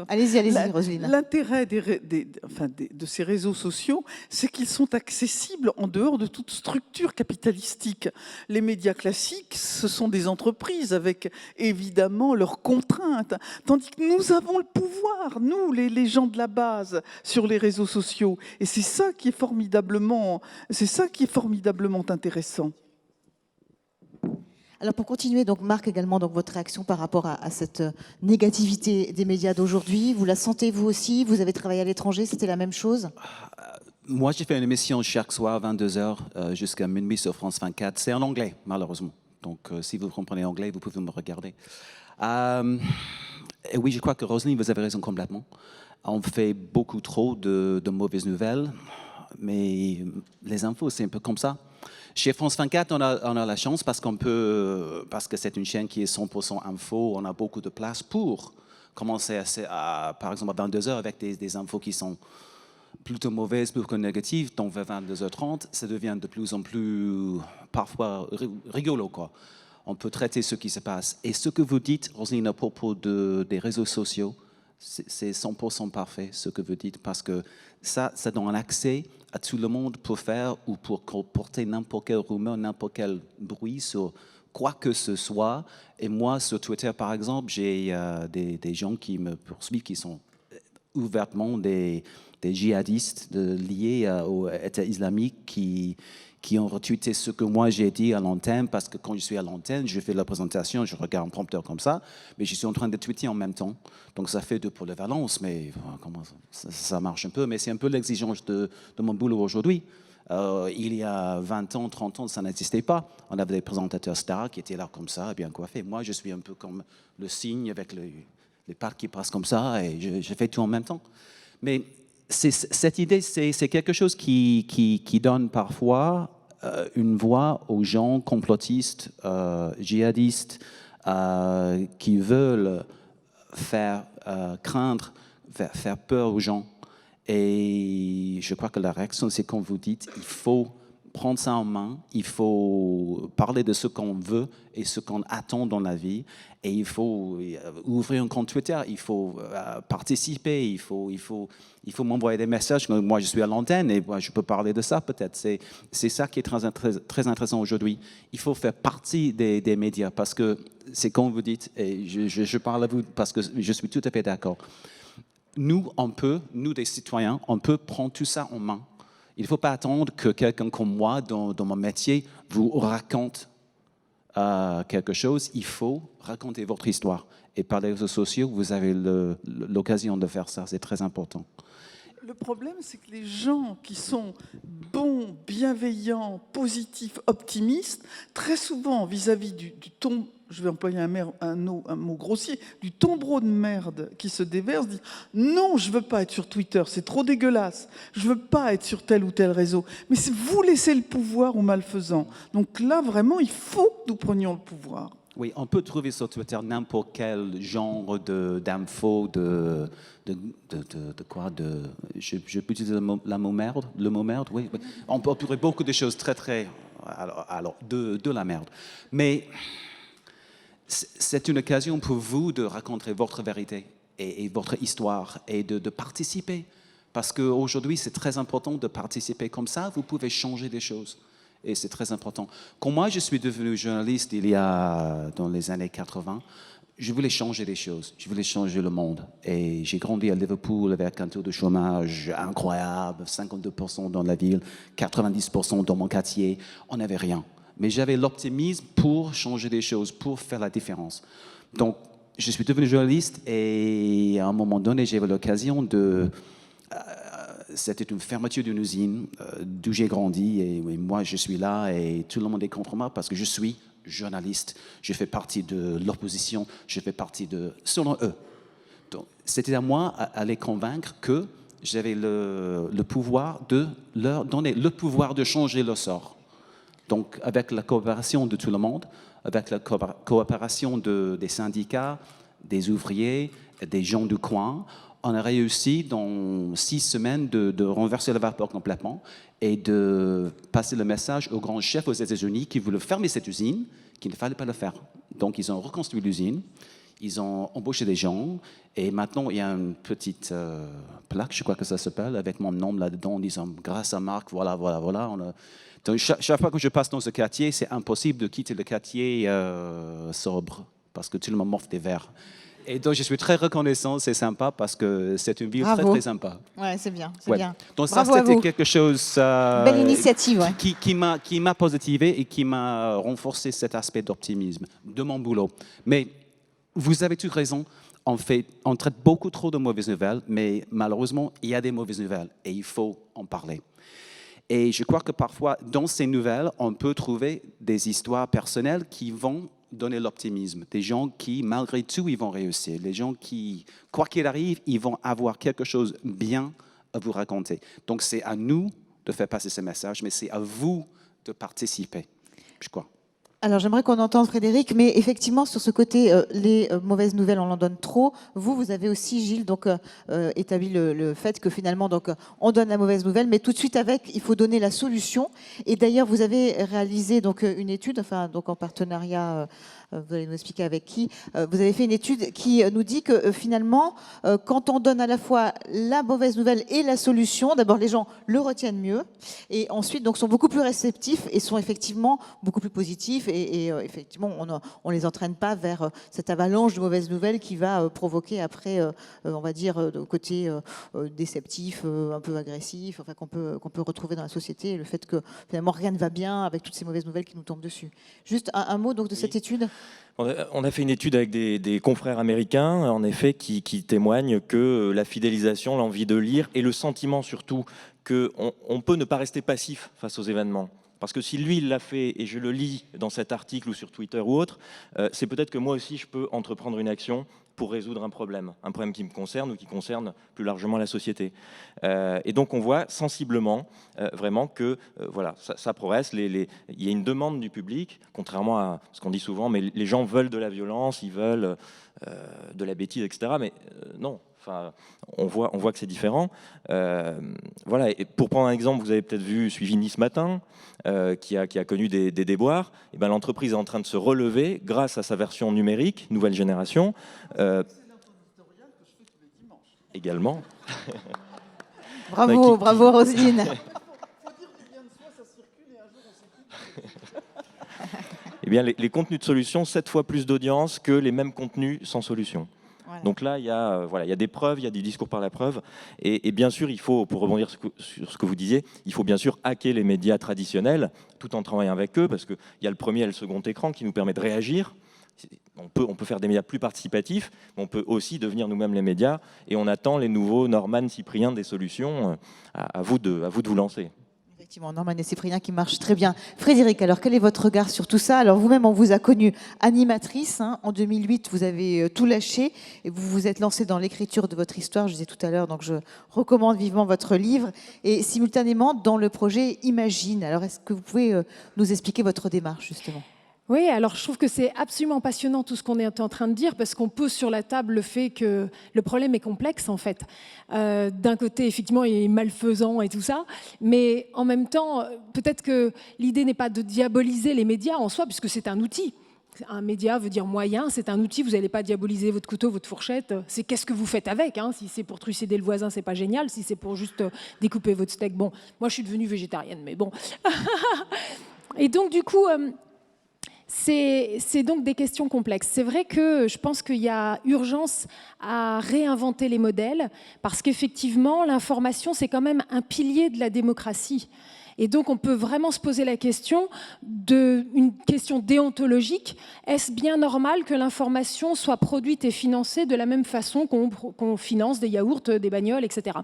Allez-y, Roselyne. L'intérêt de ces réseaux sociaux, c'est qu'ils sont accessibles en dehors de toute structure capitalistique. Les médias classiques, ce sont des entreprises avec évidemment leurs contraintes, tandis que nous avons le pouvoir, nous, les gens de la base, sur les réseaux sociaux. Et c'est ça qui est formidablement intéressant. Alors pour continuer, donc Marc également, donc votre réaction par rapport à cette négativité des médias d'aujourd'hui, vous la sentez vous aussi? Vous avez travaillé à l'étranger, c'était la même chose? Moi, j'ai fait une émission chaque soir, 22h, jusqu'à minuit sur France 24. C'est en anglais, malheureusement. Donc, si vous comprenez anglais, vous pouvez me regarder. Et oui, je crois que Roselyne, vous avez raison complètement. On fait beaucoup trop de mauvaises nouvelles, mais les infos, c'est un peu comme ça. Chez France 24, on a la chance parce que c'est une chaîne qui est 100% info, on a beaucoup de place pour commencer par exemple à 22h avec des infos qui sont plutôt mauvaises, plutôt négatives. Donc vers 22h30, ça devient de plus en plus parfois rigolo, quoi. On peut traiter ce qui se passe. Et ce que vous dites, Roselyne, à propos des réseaux sociaux, c'est 100% parfait ce que vous dites, parce que ça donne un accès à tout le monde pour faire ou pour porter n'importe quelle rumeur, n'importe quel bruit sur quoi que ce soit. Et moi, sur Twitter, par exemple, j'ai des gens qui me poursuivent, qui sont ouvertement des djihadistes liés au État islamique qui ont retweeté ce que moi j'ai dit à l'antenne, parce que quand je suis à l'antenne, je fais la présentation, je regarde un prompteur comme ça, mais je suis en train de tweeter en même temps. Donc ça fait 2 pour la Valence, mais comment ça marche un peu, mais c'est un peu l'exigence de mon boulot aujourd'hui. Il y a 20 ans, 30 ans, ça n'existait pas. On avait des présentateurs stars qui étaient là comme ça, bien coiffés. Moi, je suis un peu comme le cygne avec les pattes qui passent comme ça, et je fais tout en même temps. Mais cette idée, c'est quelque chose qui donne parfois une voix aux gens complotistes, djihadistes, qui veulent faire craindre, faire peur aux gens. Et je crois que la réaction, c'est comme vous dites, il faut prendre ça en main, il faut parler de ce qu'on veut et ce qu'on attend dans la vie, et il faut ouvrir un compte Twitter, il faut participer, il faut m'envoyer des messages. Moi, je suis à l'antenne et moi, je peux parler de ça peut-être. C'est ça qui est très intéressant aujourd'hui. Il faut faire partie des médias, parce que c'est comme vous dites, et je parle à vous parce que je suis tout à fait d'accord. Nous, des citoyens, on peut prendre tout ça en main. Il ne faut pas attendre que quelqu'un comme moi, dans mon métier, vous raconte quelque chose. Il faut raconter votre histoire. Et par les réseaux sociaux, vous avez l'occasion de faire ça. C'est très important. Le problème, c'est que les gens qui sont bons, bienveillants, positifs, optimistes, très souvent, vis-à-vis du ton, je vais employer un mot grossier, du tombereau de merde qui se déverse, disent « Non, je ne veux pas être sur Twitter, c'est trop dégueulasse. Je ne veux pas être sur tel ou tel réseau. » Mais c'est vous laissez le pouvoir aux malfaisants. Donc là, vraiment, il faut que nous prenions le pouvoir. Oui, on peut trouver sur Twitter n'importe quel genre d'infos, je peux utiliser le mot merde, oui. On peut trouver beaucoup de choses de la merde. Mais c'est une occasion pour vous de raconter votre vérité et votre histoire et de participer. Parce qu'aujourd'hui, c'est très important de participer comme ça, vous pouvez changer des choses. Et c'est très important. Quand moi, je suis devenu journaliste dans les années 80, je voulais changer des choses. Je voulais changer le monde. Et j'ai grandi à Liverpool avec un taux de chômage incroyable, 52% dans la ville, 90% dans mon quartier. On n'avait rien. Mais j'avais l'optimisme pour changer des choses, pour faire la différence. Donc, je suis devenu journaliste et à un moment donné, j'avais l'occasion c'était une fermeture d'une usine d'où j'ai grandi et moi je suis là et tout le monde est contre moi parce que je suis journaliste. Je fais partie de l'opposition, je fais partie selon eux. Donc c'était à moi à les convaincre que j'avais le pouvoir de leur donner le pouvoir de changer leur sort. Donc avec la coopération de tout le monde, avec la coopération des syndicats, des ouvriers des gens du coin, on a réussi dans 6 semaines de renverser la vapeur complètement et de passer le message au grand chef aux États-Unis qui voulait fermer cette usine, qu'il ne fallait pas le faire. Donc ils ont reconstruit l'usine, ils ont embauché des gens et maintenant il y a une petite plaque, je crois que ça s'appelle, avec mon nom là-dedans en disant grâce à Marc, voilà. Donc chaque fois que je passe dans ce quartier, c'est impossible de quitter le quartier sobre parce que tout le monde m'offre des verres. Et donc, je suis très reconnaissant, c'est sympa parce que c'est une ville très, très sympa. Ouais, c'est bien, c'est Ouais. bien. Donc, Bravo ça, à c'était vous. quelque chose Belle initiative, ouais. qui m'a positivé et qui m'a renforcé cet aspect d'optimisme de mon boulot. Mais vous avez toute raison. On traite beaucoup trop de mauvaises nouvelles, mais malheureusement, il y a des mauvaises nouvelles et il faut en parler. Et je crois que parfois, dans ces nouvelles, on peut trouver des histoires personnelles qui vont donner l'optimisme. Des gens qui, malgré tout, ils vont réussir. Les gens qui, quoi qu'il arrive, ils vont avoir quelque chose de bien à vous raconter. Donc, c'est à nous de faire passer ce message, mais c'est à vous de participer, je crois. Alors j'aimerais qu'on entende Frédéric, mais effectivement sur ce côté, les mauvaises nouvelles, on en donne trop. Vous avez aussi, Gilles, donc établi le fait que finalement, donc on donne la mauvaise nouvelle, mais tout de suite avec, il faut donner la solution. Et d'ailleurs, vous avez réalisé donc une étude, enfin donc en partenariat. Vous allez nous expliquer avec qui. Vous avez fait une étude qui nous dit que finalement, quand on donne à la fois la mauvaise nouvelle et la solution, d'abord les gens le retiennent mieux et ensuite donc sont beaucoup plus réceptifs et sont effectivement beaucoup plus positifs et effectivement on les entraîne pas vers cette avalanche de mauvaises nouvelles qui va provoquer après, on va dire, de côté déceptif, un peu agressif, enfin qu'on peut retrouver dans la société, et le fait que finalement rien ne va bien avec toutes ces mauvaises nouvelles qui nous tombent dessus. Juste un mot donc de cette étude. On a fait une étude avec des confrères américains, en effet, qui témoignent que la fidélisation, l'envie de lire et le sentiment surtout qu'on peut ne pas rester passif face aux événements. Parce que si lui, il l'a fait et je le lis dans cet article ou sur Twitter ou autre, c'est peut-être que moi aussi, je peux entreprendre une action pour résoudre un problème qui me concerne ou qui concerne plus largement la société. Et donc on voit sensiblement vraiment que voilà, ça progresse. Il y a une demande du public, contrairement à ce qu'on dit souvent, mais les gens veulent de la violence, ils veulent de la bêtise, etc. Mais non. Enfin, on voit que c'est différent. Voilà. Et pour prendre un exemple, vous avez peut-être suivi Nice Matin, qui a connu des déboires. Et ben, l'entreprise est en train de se relever grâce à sa version numérique, nouvelle génération. Également. Bravo, bravo Roselyne. Eh bien, les contenus de solution, 7 fois plus d'audience que les mêmes contenus sans solution. Voilà. Donc là, il y a des preuves, il y a du discours par la preuve. Et bien sûr, il faut, pour rebondir sur ce que vous disiez, il faut bien sûr hacker les médias traditionnels tout en travaillant avec eux, parce qu'il y a le premier et le second écran qui nous permet de réagir. On peut faire des médias plus participatifs, mais on peut aussi devenir nous-mêmes les médias. Et on attend les nouveaux Norman, Cyprien des solutions. À vous de vous lancer. Effectivement, Norman et Cyprien qui marchent très bien. Frédéric, alors quel est votre regard sur tout ça? Alors vous-même, on vous a connue animatrice. En 2008, vous avez tout lâché et vous vous êtes lancée dans l'écriture de votre histoire, je disais tout à l'heure, donc je recommande vivement votre livre. Et simultanément, dans le projet Imagine. Alors est-ce que vous pouvez nous expliquer votre démarche, justement? Oui, alors je trouve que c'est absolument passionnant tout ce qu'on est en train de dire parce qu'on pose sur la table le fait que le problème est complexe en fait. D'un côté, effectivement, il est malfaisant et tout ça, mais en même temps, peut-être que l'idée n'est pas de diaboliser les médias en soi puisque c'est un outil. Un média veut dire moyen, c'est un outil, vous n'allez pas diaboliser votre couteau, votre fourchette, c'est qu'est-ce que vous faites avec. Si c'est pour trucider le voisin, c'est pas génial, si c'est pour juste découper votre steak, bon, moi je suis devenue végétarienne, mais bon. Et donc du coup... C'est donc des questions complexes. C'est vrai que je pense qu'il y a urgence à réinventer les modèles parce qu'effectivement, l'information, c'est quand même un pilier de la démocratie. Et donc, on peut vraiment se poser la question une question déontologique. Est-ce bien normal que l'information soit produite et financée de la même façon qu'on finance des yaourts, des bagnoles, etc.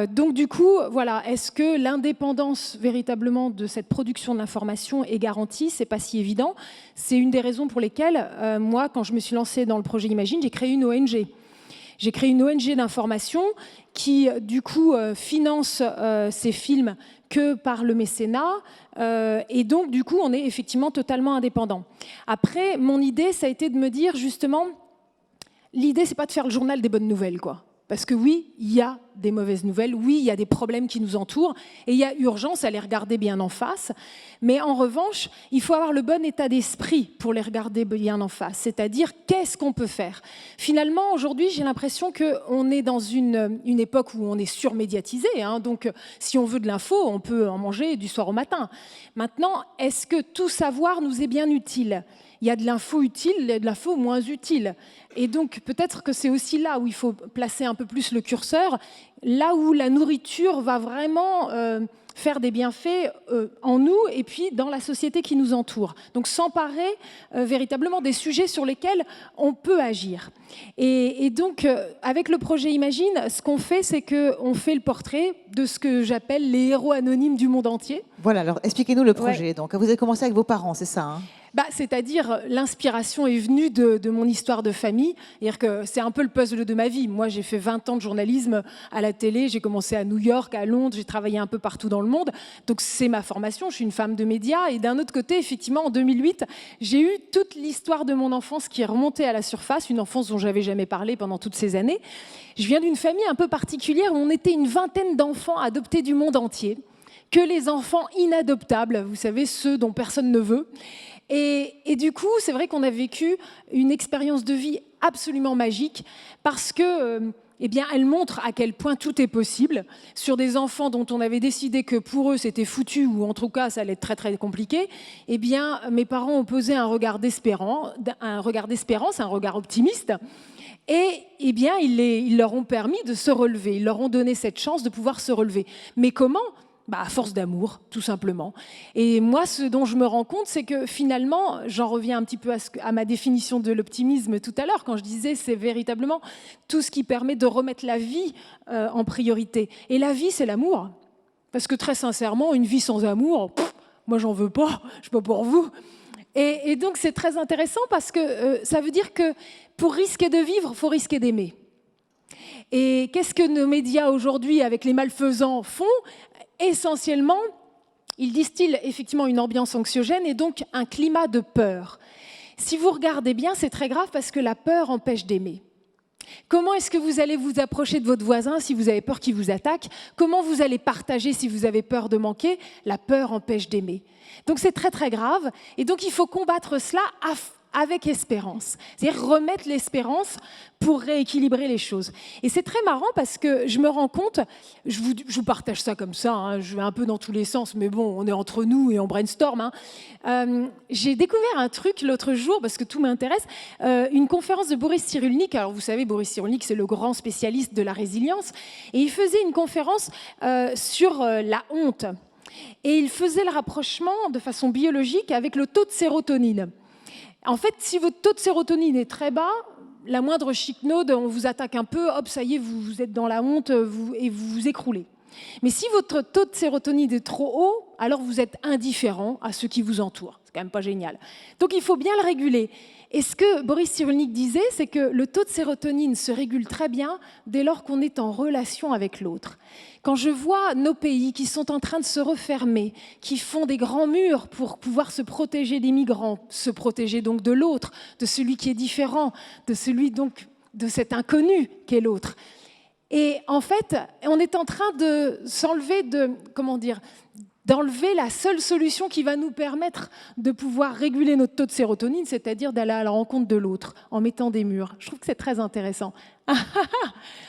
Donc du coup, voilà, est-ce que l'indépendance véritablement de cette production de l'information est garantie? C'est pas si évident. C'est une des raisons pour lesquelles, moi, quand je me suis lancée dans le projet Imagine, j'ai créé une ONG. J'ai créé une ONG d'information qui, du coup, finance ces films que par le mécénat. Et donc, du coup, on est effectivement totalement indépendant. Après, mon idée, ça a été de me dire, justement, l'idée, c'est pas de faire le journal des bonnes nouvelles, quoi. Parce que oui, il y a des mauvaises nouvelles, oui, il y a des problèmes qui nous entourent, et il y a urgence à les regarder bien en face. Mais en revanche, il faut avoir le bon état d'esprit pour les regarder bien en face, c'est-à-dire qu'est-ce qu'on peut faire. Finalement, aujourd'hui, j'ai l'impression qu'on est dans une époque où on est surmédiatisé, hein, donc si on veut de l'info, on peut en manger du soir au matin. Maintenant, est-ce que tout savoir nous est bien utile ? Il y a de l'info utile, il y a de l'info moins utile. Et donc, peut-être que c'est aussi là où il faut placer un peu plus le curseur, là où la nourriture va vraiment faire des bienfaits en nous et puis dans la société qui nous entoure. Donc, s'emparer véritablement des sujets sur lesquels on peut agir. Et donc, avec le projet Imagine, ce qu'on fait, c'est qu'on fait le portrait de ce que j'appelle les héros anonymes du monde entier. Voilà, alors expliquez-nous le projet. Ouais. Donc, vous avez commencé avec vos parents, c'est ça, hein? C'est-à-dire, l'inspiration est venue de mon histoire de famille. C'est-à-dire que c'est un peu le puzzle de ma vie. Moi, j'ai fait 20 ans de journalisme à la télé. J'ai commencé à New York, à Londres. J'ai travaillé un peu partout dans le monde. Donc, c'est ma formation. Je suis une femme de médias. Et d'un autre côté, effectivement, en 2008, j'ai eu toute l'histoire de mon enfance qui est remontée à la surface, une enfance dont j'avais jamais parlé pendant toutes ces années. Je viens d'une famille un peu particulière où on était une vingtaine d'enfants adoptés du monde entier, que les enfants inadoptables, vous savez, ceux dont personne ne veut. Et du coup, c'est vrai qu'on a vécu une expérience de vie absolument magique parce que, elle montre à quel point tout est possible sur des enfants dont on avait décidé que pour eux c'était foutu ou en tout cas ça allait être très très compliqué. Mes parents ont posé un regard d'espérance, un regard optimiste. Et ils leur ont permis de se relever. Ils leur ont donné cette chance de pouvoir se relever. Mais comment ? À force d'amour, tout simplement. Et moi, ce dont je me rends compte, c'est que finalement, j'en reviens un petit peu à ma définition de l'optimisme tout à l'heure, quand je disais c'est véritablement tout ce qui permet de remettre la vie en priorité. Et la vie, c'est l'amour. Parce que très sincèrement, une vie sans amour, moi, j'en veux pas, je suis pas pour vous. Et donc, c'est très intéressant parce que ça veut dire que pour risquer de vivre, il faut risquer d'aimer. Et qu'est-ce que nos médias aujourd'hui, avec les malfaisants, font ? Essentiellement, ils distillent effectivement une ambiance anxiogène et donc un climat de peur. Si vous regardez bien, c'est très grave parce que la peur empêche d'aimer. Comment est-ce que vous allez vous approcher de votre voisin si vous avez peur qu'il vous attaque ? Comment vous allez partager si vous avez peur de manquer ? La peur empêche d'aimer. Donc c'est très très grave et donc il faut combattre cela avec espérance, c'est-à-dire remettre l'espérance pour rééquilibrer les choses. Et c'est très marrant parce que je me rends compte, je vous partage ça comme ça, hein, je vais un peu dans tous les sens, mais bon, on est entre nous et on brainstorm. J'ai découvert un truc l'autre jour, parce que tout m'intéresse, une conférence de Boris Cyrulnik. Alors vous savez, Boris Cyrulnik, c'est le grand spécialiste de la résilience, et il faisait une conférence sur la honte. Et il faisait le rapprochement de façon biologique avec le taux de sérotonine. En fait, si votre taux de sérotonine est très bas, la moindre chiquenaude, on vous attaque un peu, hop, ça y est, vous êtes dans la honte et vous vous écroulez. Mais si votre taux de sérotonine est trop haut, alors vous êtes indifférent à ceux qui vous entourent. C'est quand même pas génial. Donc il faut bien le réguler. Et ce que Boris Cyrulnik disait, c'est que le taux de sérotonine se régule très bien dès lors qu'on est en relation avec l'autre. Quand je vois nos pays qui sont en train de se refermer, qui font des grands murs pour pouvoir se protéger des migrants, se protéger donc de l'autre, de celui qui est différent, de celui donc de cet inconnu qu'est l'autre. Et en fait, on est en train de s'enlever d'enlever la seule solution qui va nous permettre de pouvoir réguler notre taux de sérotonine, c'est-à-dire d'aller à la rencontre de l'autre en mettant des murs. Je trouve que c'est très intéressant.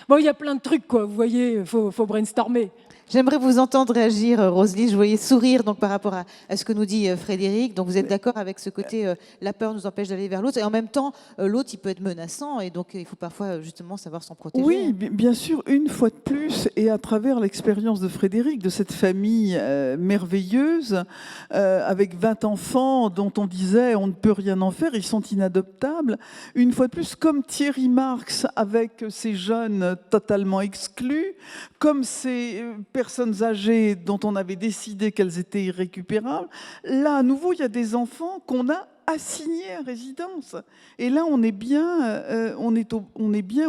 Bon, il y a plein de trucs, quoi. Vous voyez, faut brainstormer. J'aimerais vous entendre réagir, Roselyne. Je voyais sourire donc, par rapport à ce que nous dit Frédéric. Donc vous êtes d'accord avec ce côté, la peur nous empêche d'aller vers l'autre. Et en même temps, l'autre, il peut être menaçant. Et donc, il faut parfois justement savoir s'en protéger. Oui, bien sûr, une fois de plus, et à travers l'expérience de Frédéric, de cette famille merveilleuse, avec 20 enfants dont on disait on ne peut rien en faire, ils sont inadoptables. Une fois de plus, comme Thierry Marx avec ces jeunes totalement exclus, comme ces personnes âgées dont on avait décidé qu'elles étaient irrécupérables, là, à nouveau, il y a des enfants qu'on a assignés à résidence. Et là, on est bien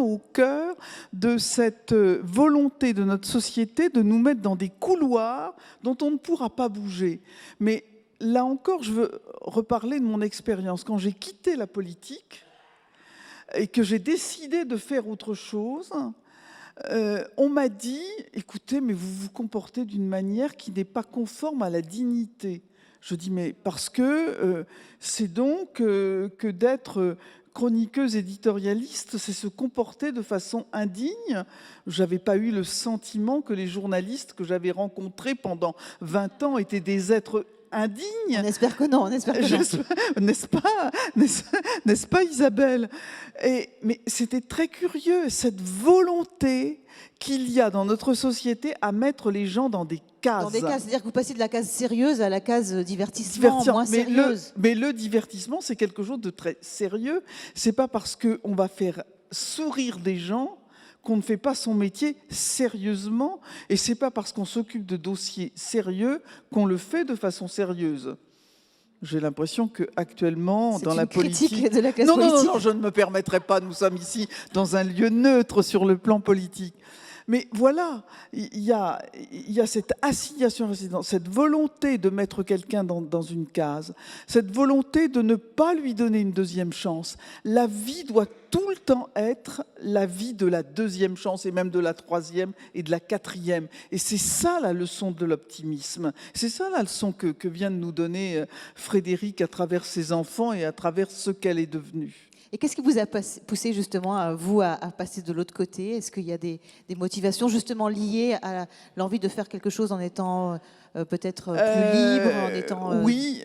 au cœur de cette volonté de notre société de nous mettre dans des couloirs dont on ne pourra pas bouger. Mais là encore, je veux reparler de mon expérience. Quand j'ai quitté la politique, et que j'ai décidé de faire autre chose, on m'a dit, écoutez, mais vous vous comportez d'une manière qui n'est pas conforme à la dignité. Je dis, mais parce que c'est donc que d'être chroniqueuse éditorialiste, c'est se comporter de façon indigne. Je n'avais pas eu le sentiment que les journalistes que j'avais rencontrés pendant 20 ans étaient des êtres indignes. On espère que non, on espère que non. N'est-ce pas Isabelle? Mais c'était très curieux, cette volonté qu'il y a dans notre société à mettre les gens dans des cases. Dans des cases, c'est-à-dire que vous passez de la case sérieuse à la case divertissement, moins sérieuse. Mais le divertissement, c'est quelque chose de très sérieux. C'est pas parce qu'on va faire sourire des gens qu'on ne fait pas son métier sérieusement, et c'est pas parce qu'on s'occupe de dossiers sérieux qu'on le fait de façon sérieuse. J'ai l'impression qu'actuellement, dans la politique... C'est une critique de la classe politique. Non, je ne me permettrai pas, nous sommes ici dans un lieu neutre sur le plan politique. Mais voilà, il y a cette assignation à résidence, cette volonté de mettre quelqu'un dans une case, cette volonté de ne pas lui donner une deuxième chance. La vie doit tout le temps être la vie de la deuxième chance, et même de la troisième et de la quatrième. Et c'est ça la leçon de l'optimisme. C'est ça la leçon que vient de nous donner Frédéric à travers ses enfants et à travers ce qu'elle est devenue. Et qu'est-ce qui vous a poussé justement, vous, à passer de l'autre côté? Est-ce qu'il y a des motivations justement liées à l'envie de faire quelque chose en étant peut-être plus libre, en étant... Oui,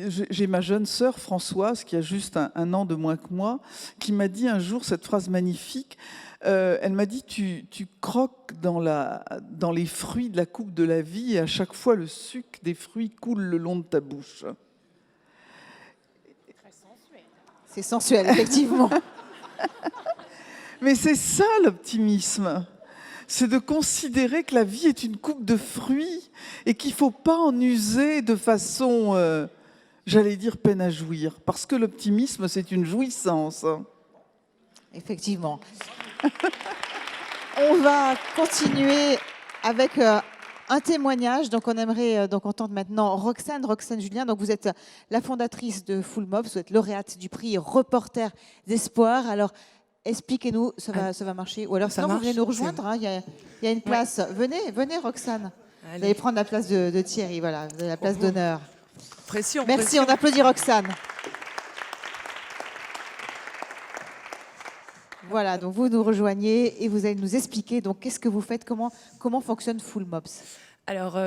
j'ai ma jeune sœur Françoise, qui a juste un an de moins que moi, qui m'a dit un jour cette phrase magnifique. Elle m'a dit, tu croques dans les fruits de la coupe de la vie, et à chaque fois le sucre des fruits coule le long de ta bouche. C'est sensuel, effectivement. Mais c'est ça l'optimisme. C'est de considérer que la vie est une coupe de fruits et qu'il ne faut pas en user de façon, j'allais dire, peine à jouir. Parce que l'optimisme, c'est une jouissance. Effectivement. On va continuer avec... un témoignage, donc on aimerait entendre maintenant Roxane Julien. Donc vous êtes la fondatrice de Full Mobs, vous êtes lauréate du prix Reporter d'Espoir. Alors expliquez-nous, ça va marcher. Ou alors sinon vous venez nous rejoindre, hein, il y a une place. Ouais. Venez Roxane. Allez. Vous allez prendre la place de Thierry, voilà, vous avez la place d'honneur. Pression. Merci, pression. On applaudit Roxane. Voilà, donc vous nous rejoignez et vous allez nous expliquer donc qu'est-ce que vous faites, comment fonctionne Full Mobs. Alors,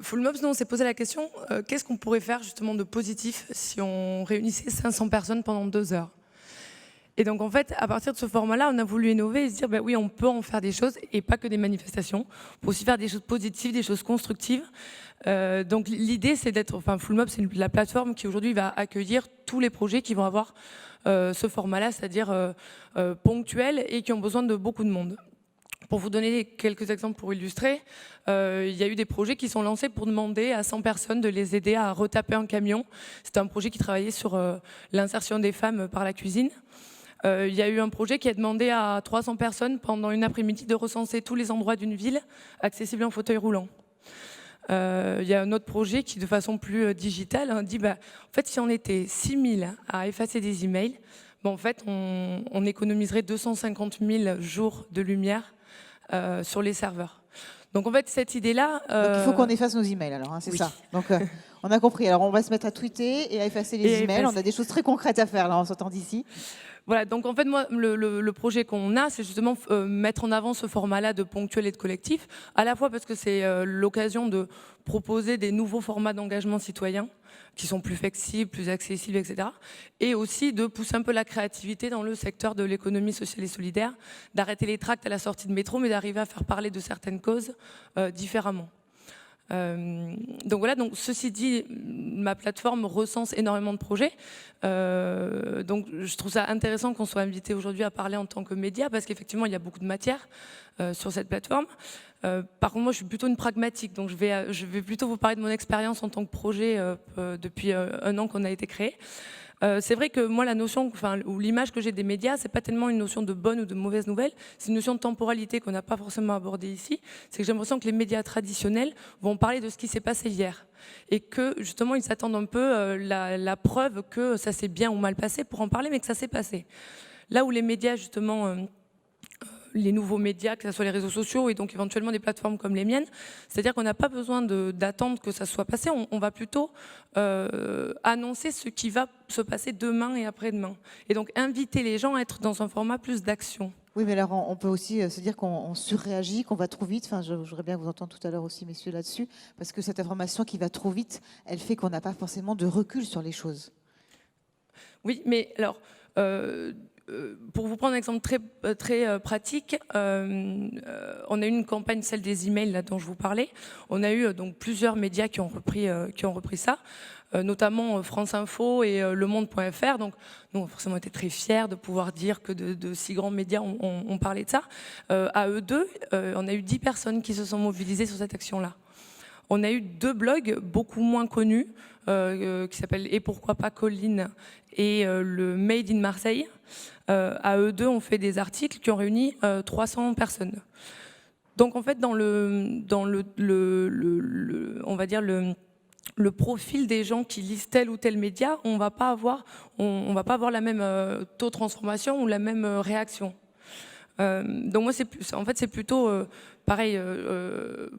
Full Mobs, nous, on s'est posé la question, qu'est-ce qu'on pourrait faire justement de positif si on réunissait 500 personnes pendant 2 heures? Et donc, en fait, à partir de ce format-là, on a voulu innover et se dire, oui, on peut en faire des choses et pas que des manifestations. On peut aussi faire des choses positives, des choses constructives. Donc, l'idée, c'est Full Mobs, c'est la plateforme qui aujourd'hui va accueillir tous les projets qui vont avoir ce format-là, c'est-à-dire ponctuels et qui ont besoin de beaucoup de monde. Pour vous donner quelques exemples pour illustrer, il y a eu des projets qui sont lancés pour demander à 100 personnes de les aider à retaper un camion. C'était un projet qui travaillait sur l'insertion des femmes par la cuisine. Il y a eu un projet qui a demandé à 300 personnes pendant une après-midi de recenser tous les endroits d'une ville accessibles en fauteuil roulant. Il y a un autre projet qui, de façon plus digitale, dit en fait, si on était 6000 à effacer des emails, en fait, on économiserait 250 000 jours de lumière sur les serveurs. Donc en fait, cette idée-là... Donc il faut qu'on efface nos emails alors, hein, c'est oui. ça. Donc on a compris. Alors on va se mettre à tweeter et à effacer les emails. On a des choses très concrètes à faire là en sortant d'ici. Voilà, donc en fait, moi, le projet qu'on a, c'est justement mettre en avant ce format-là de ponctuel et de collectif, à la fois parce que c'est l'occasion de proposer des nouveaux formats d'engagement citoyen qui sont plus flexibles, plus accessibles, etc. Et aussi de pousser un peu la créativité dans le secteur de l'économie sociale et solidaire, d'arrêter les tracts à la sortie de métro, mais d'arriver à faire parler de certaines causes différemment. Donc voilà, donc ceci dit, ma plateforme recense énormément de projets. Donc je trouve ça intéressant qu'on soit invité aujourd'hui à parler en tant que média, parce qu'effectivement il y a beaucoup de matière sur cette plateforme. Par contre moi je suis plutôt une pragmatique, donc je vais plutôt vous parler de mon expérience en tant que projet depuis 1 an qu'on a été créé. C'est vrai que moi, la notion, ou l'image que j'ai des médias, c'est pas tellement une notion de bonne ou de mauvaise nouvelle, c'est une notion de temporalité qu'on n'a pas forcément abordée ici. C'est que j'ai l'impression que les médias traditionnels vont parler de ce qui s'est passé hier et que justement ils s'attendent un peu la preuve que ça s'est bien ou mal passé pour en parler, mais que ça s'est passé. Là où les médias, justement, les nouveaux médias, que ce soit les réseaux sociaux et donc éventuellement des plateformes comme les miennes, c'est-à-dire qu'on n'a pas besoin d'attendre que ça soit passé, on va plutôt annoncer ce qui va se passer demain et après-demain. Et donc inviter les gens à être dans un format plus d'action. Oui, mais alors on peut aussi se dire qu'on surréagit, qu'on va trop vite. Enfin, je voudrais bien vous entendre tout à l'heure aussi, messieurs, là-dessus, parce que cette information qui va trop vite, elle fait qu'on n'a pas forcément de recul sur les choses. Oui, mais alors, pour vous prendre un exemple très pratique, on a eu une campagne, celle des emails là, dont je vous parlais. On a eu donc plusieurs médias qui ont repris ça, notamment France Info et Le Monde.fr. Donc nous, on a forcément été très fiers de pouvoir dire que de si grands médias ont parlé de ça. À eux deux, on a eu 10 personnes qui se sont mobilisées sur cette action-là. On a eu 2 blogs beaucoup moins connus, qui s'appellent Et pourquoi pas Colline et le Made in Marseille. À eux deux, on fait des articles qui ont réuni 300 personnes. Donc en fait, dans on va dire le profil des gens qui lisent tel ou tel média, on va pas avoir la même taux de transformation ou la même réaction. Donc moi, c'est plutôt pareil.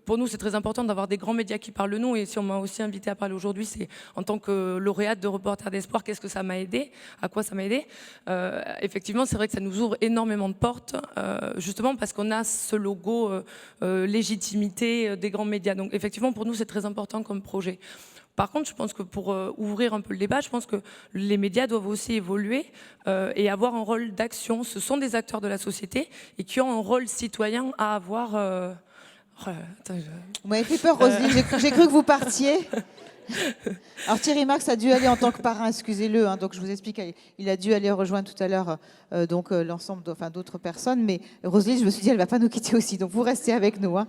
Pour nous, c'est très important d'avoir des grands médias qui parlent de nous. Et si on m'a aussi invité à parler aujourd'hui, c'est en tant que lauréate de Reporters d'Espoir, qu'est-ce que ça m'a aidé, à quoi ça m'a aidé. Effectivement, c'est vrai que ça nous ouvre énormément de portes, justement parce qu'on a ce logo légitimité des grands médias. Donc effectivement, pour nous, c'est très important comme projet. Par contre, je pense que pour ouvrir un peu le débat, je pense que les médias doivent aussi évoluer et avoir un rôle d'action. Ce sont des acteurs de la société et qui ont un rôle citoyen à avoir. Vous m'avez fait peur, Roselyne. J'ai cru que vous partiez. Alors Thierry Marx a dû aller en tant que parrain, excusez-le. Hein, donc je vous explique, il a dû aller rejoindre tout à l'heure l'ensemble d'autres personnes. Mais Roselyne, je me suis dit, elle ne va pas nous quitter aussi. Donc vous restez avec nous. Hein.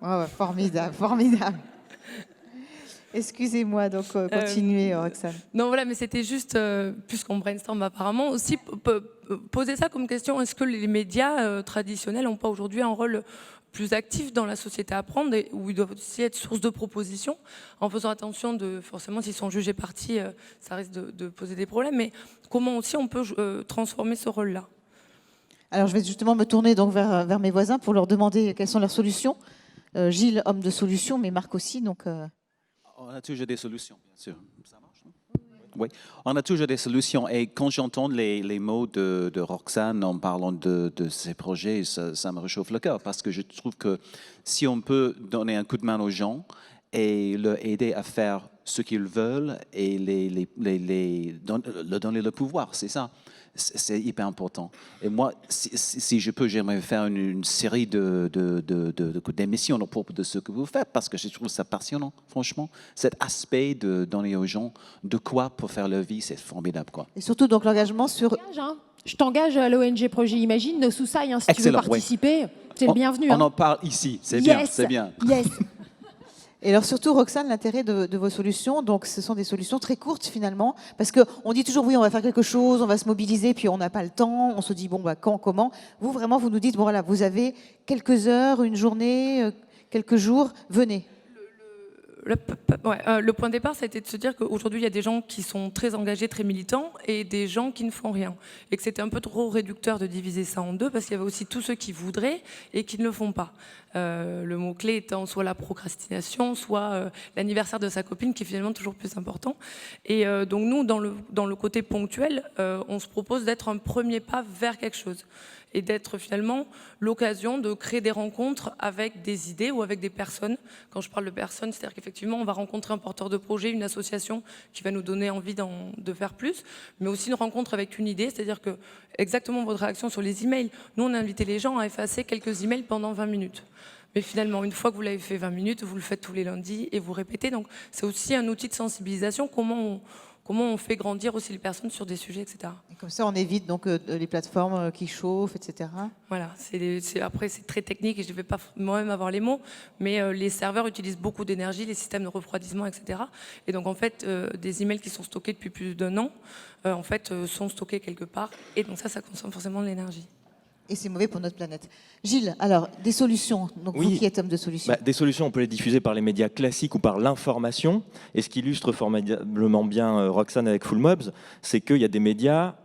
Oh, formidable, formidable. Excusez-moi, donc continuez, Roxane. Non, voilà, mais c'était juste, puisqu'on brainstorm apparemment, aussi poser ça comme question, est-ce que les médias traditionnels n'ont pas aujourd'hui un rôle plus actif dans la société à prendre, où ils doivent aussi être source de propositions, en faisant attention forcément, s'ils sont jugés partis, ça risque de poser des problèmes, mais comment aussi on peut transformer ce rôle-là? Alors, je vais justement me tourner donc vers mes voisins pour leur demander quelles sont leurs solutions. Gilles, homme de solutions, mais Marc aussi, donc... On a toujours des solutions, bien sûr. Ça marche, non? Oui, on a toujours des solutions. Et quand j'entends les mots de Roxane en parlant de ces projets, ça me réchauffe le cœur parce que je trouve que si on peut donner un coup de main aux gens et leur aider à faire ce qu'ils veulent et leur donner le pouvoir, c'est ça. C'est hyper important. Et moi, si je peux, j'aimerais faire une série d'émissions à propos de ce que vous faites, parce que je trouve ça passionnant, franchement. Cet aspect de donner aux gens de quoi pour faire leur vie, c'est formidable, quoi. Et surtout, donc, l'engagement sur... Je t'engage à l'ONG Projet Imagine, sous ça, si excellent, tu veux participer, c'est le bienvenu. On en parle ici, c'est bien, c'est bien. Yes. Et alors surtout, Roxane, l'intérêt de vos solutions, donc ce sont des solutions très courtes finalement, parce qu'on dit toujours oui, on va faire quelque chose, on va se mobiliser, puis on n'a pas le temps, on se dit bon, bah, quand, comment. Vous, vraiment, vous nous dites, bon voilà, vous avez quelques heures, une journée, quelques jours, venez. Le point de départ, ça a été de se dire qu'aujourd'hui, il y a des gens qui sont très engagés, très militants, et des gens qui ne font rien. Et que c'était un peu trop réducteur de diviser ça en deux, parce qu'il y avait aussi tous ceux qui voudraient et qui ne le font pas. Le mot-clé étant soit la procrastination, soit l'anniversaire de sa copine, qui est finalement toujours plus important. Et donc nous, dans le côté ponctuel, on se propose d'être un premier pas vers quelque chose. Et d'être finalement l'occasion de créer des rencontres avec des idées ou avec des personnes. Quand je parle de personnes, c'est-à-dire qu'effectivement, on va rencontrer un porteur de projet, une association qui va nous donner envie de faire plus, mais aussi une rencontre avec une idée, c'est-à-dire que exactement votre réaction sur les emails. Nous, on a invité les gens à effacer quelques emails pendant 20 minutes. Mais finalement, une fois que vous l'avez fait 20 minutes, vous le faites tous les lundis et vous répétez. Donc, c'est aussi un outil de sensibilisation, comment on fait grandir aussi les personnes sur des sujets, etc. Et comme ça, on évite donc les plateformes qui chauffent, etc. Voilà, après c'est très technique et je ne vais pas moi-même avoir les mots, mais les serveurs utilisent beaucoup d'énergie, les systèmes de refroidissement, etc. Et donc en fait, des emails qui sont stockés depuis plus d'1 an, en fait, sont stockés quelque part. Et donc ça consomme forcément de l'énergie. Et c'est mauvais pour notre planète. Gilles, alors, des solutions. Donc oui, vous qui êtes homme de solutions. Des solutions, on peut les diffuser par les médias classiques ou par l'information. Et ce qui illustre formidablement bien Roxane avec Full Mobs, c'est qu'il y a des médias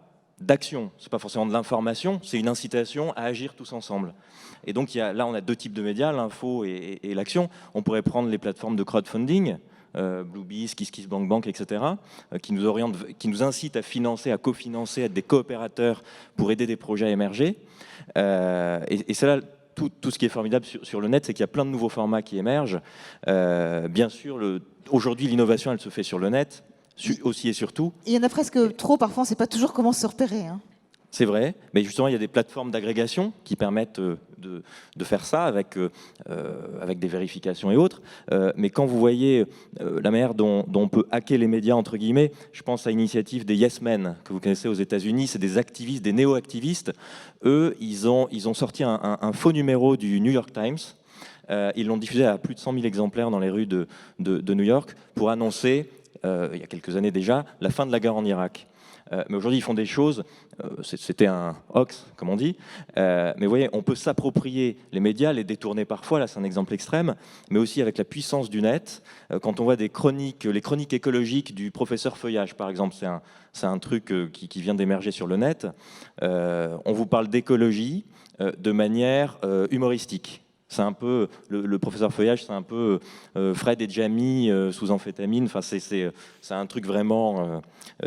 d'action. Ce n'est pas forcément de l'information, c'est une incitation à agir tous ensemble. Et donc là, on a 2 types de médias, l'info et l'action. On pourrait prendre les plateformes de crowdfunding, Bluebees, KissKissBankBank, etc., qui nous incitent à financer, à cofinancer, à être des coopérateurs pour aider des projets à émerger. Et c'est là tout ce qui est formidable sur le net, c'est qu'il y a plein de nouveaux formats qui émergent. Bien sûr, aujourd'hui, l'innovation, elle se fait sur le net, aussi et surtout. Il y en a presque trop, parfois on ne sait pas toujours comment se repérer. Hein. C'est vrai, mais justement, il y a des plateformes d'agrégation qui permettent de faire ça avec des vérifications et autres. Mais quand vous voyez la manière dont on peut hacker les médias, entre guillemets, je pense à l'initiative des Yes Men, que vous connaissez aux États-Unis, c'est des activistes, des néo-activistes. Eux, ils ont sorti un faux numéro du New York Times. Ils l'ont diffusé à plus de 100 000 exemplaires dans les rues de New York pour annoncer, il y a quelques années déjà, la fin de la guerre en Irak. Mais aujourd'hui, ils font des choses, c'était un hoax, comme on dit, mais vous voyez, on peut s'approprier les médias, les détourner parfois, là c'est un exemple extrême, mais aussi avec la puissance du net. Quand on voit les chroniques écologiques du professeur Feuillage, par exemple, c'est un truc qui vient d'émerger sur le net, on vous parle d'écologie de manière humoristique. C'est un peu, le professeur Feuillage, c'est un peu Fred et Jamie sous amphétamine. Enfin, c'est un truc vraiment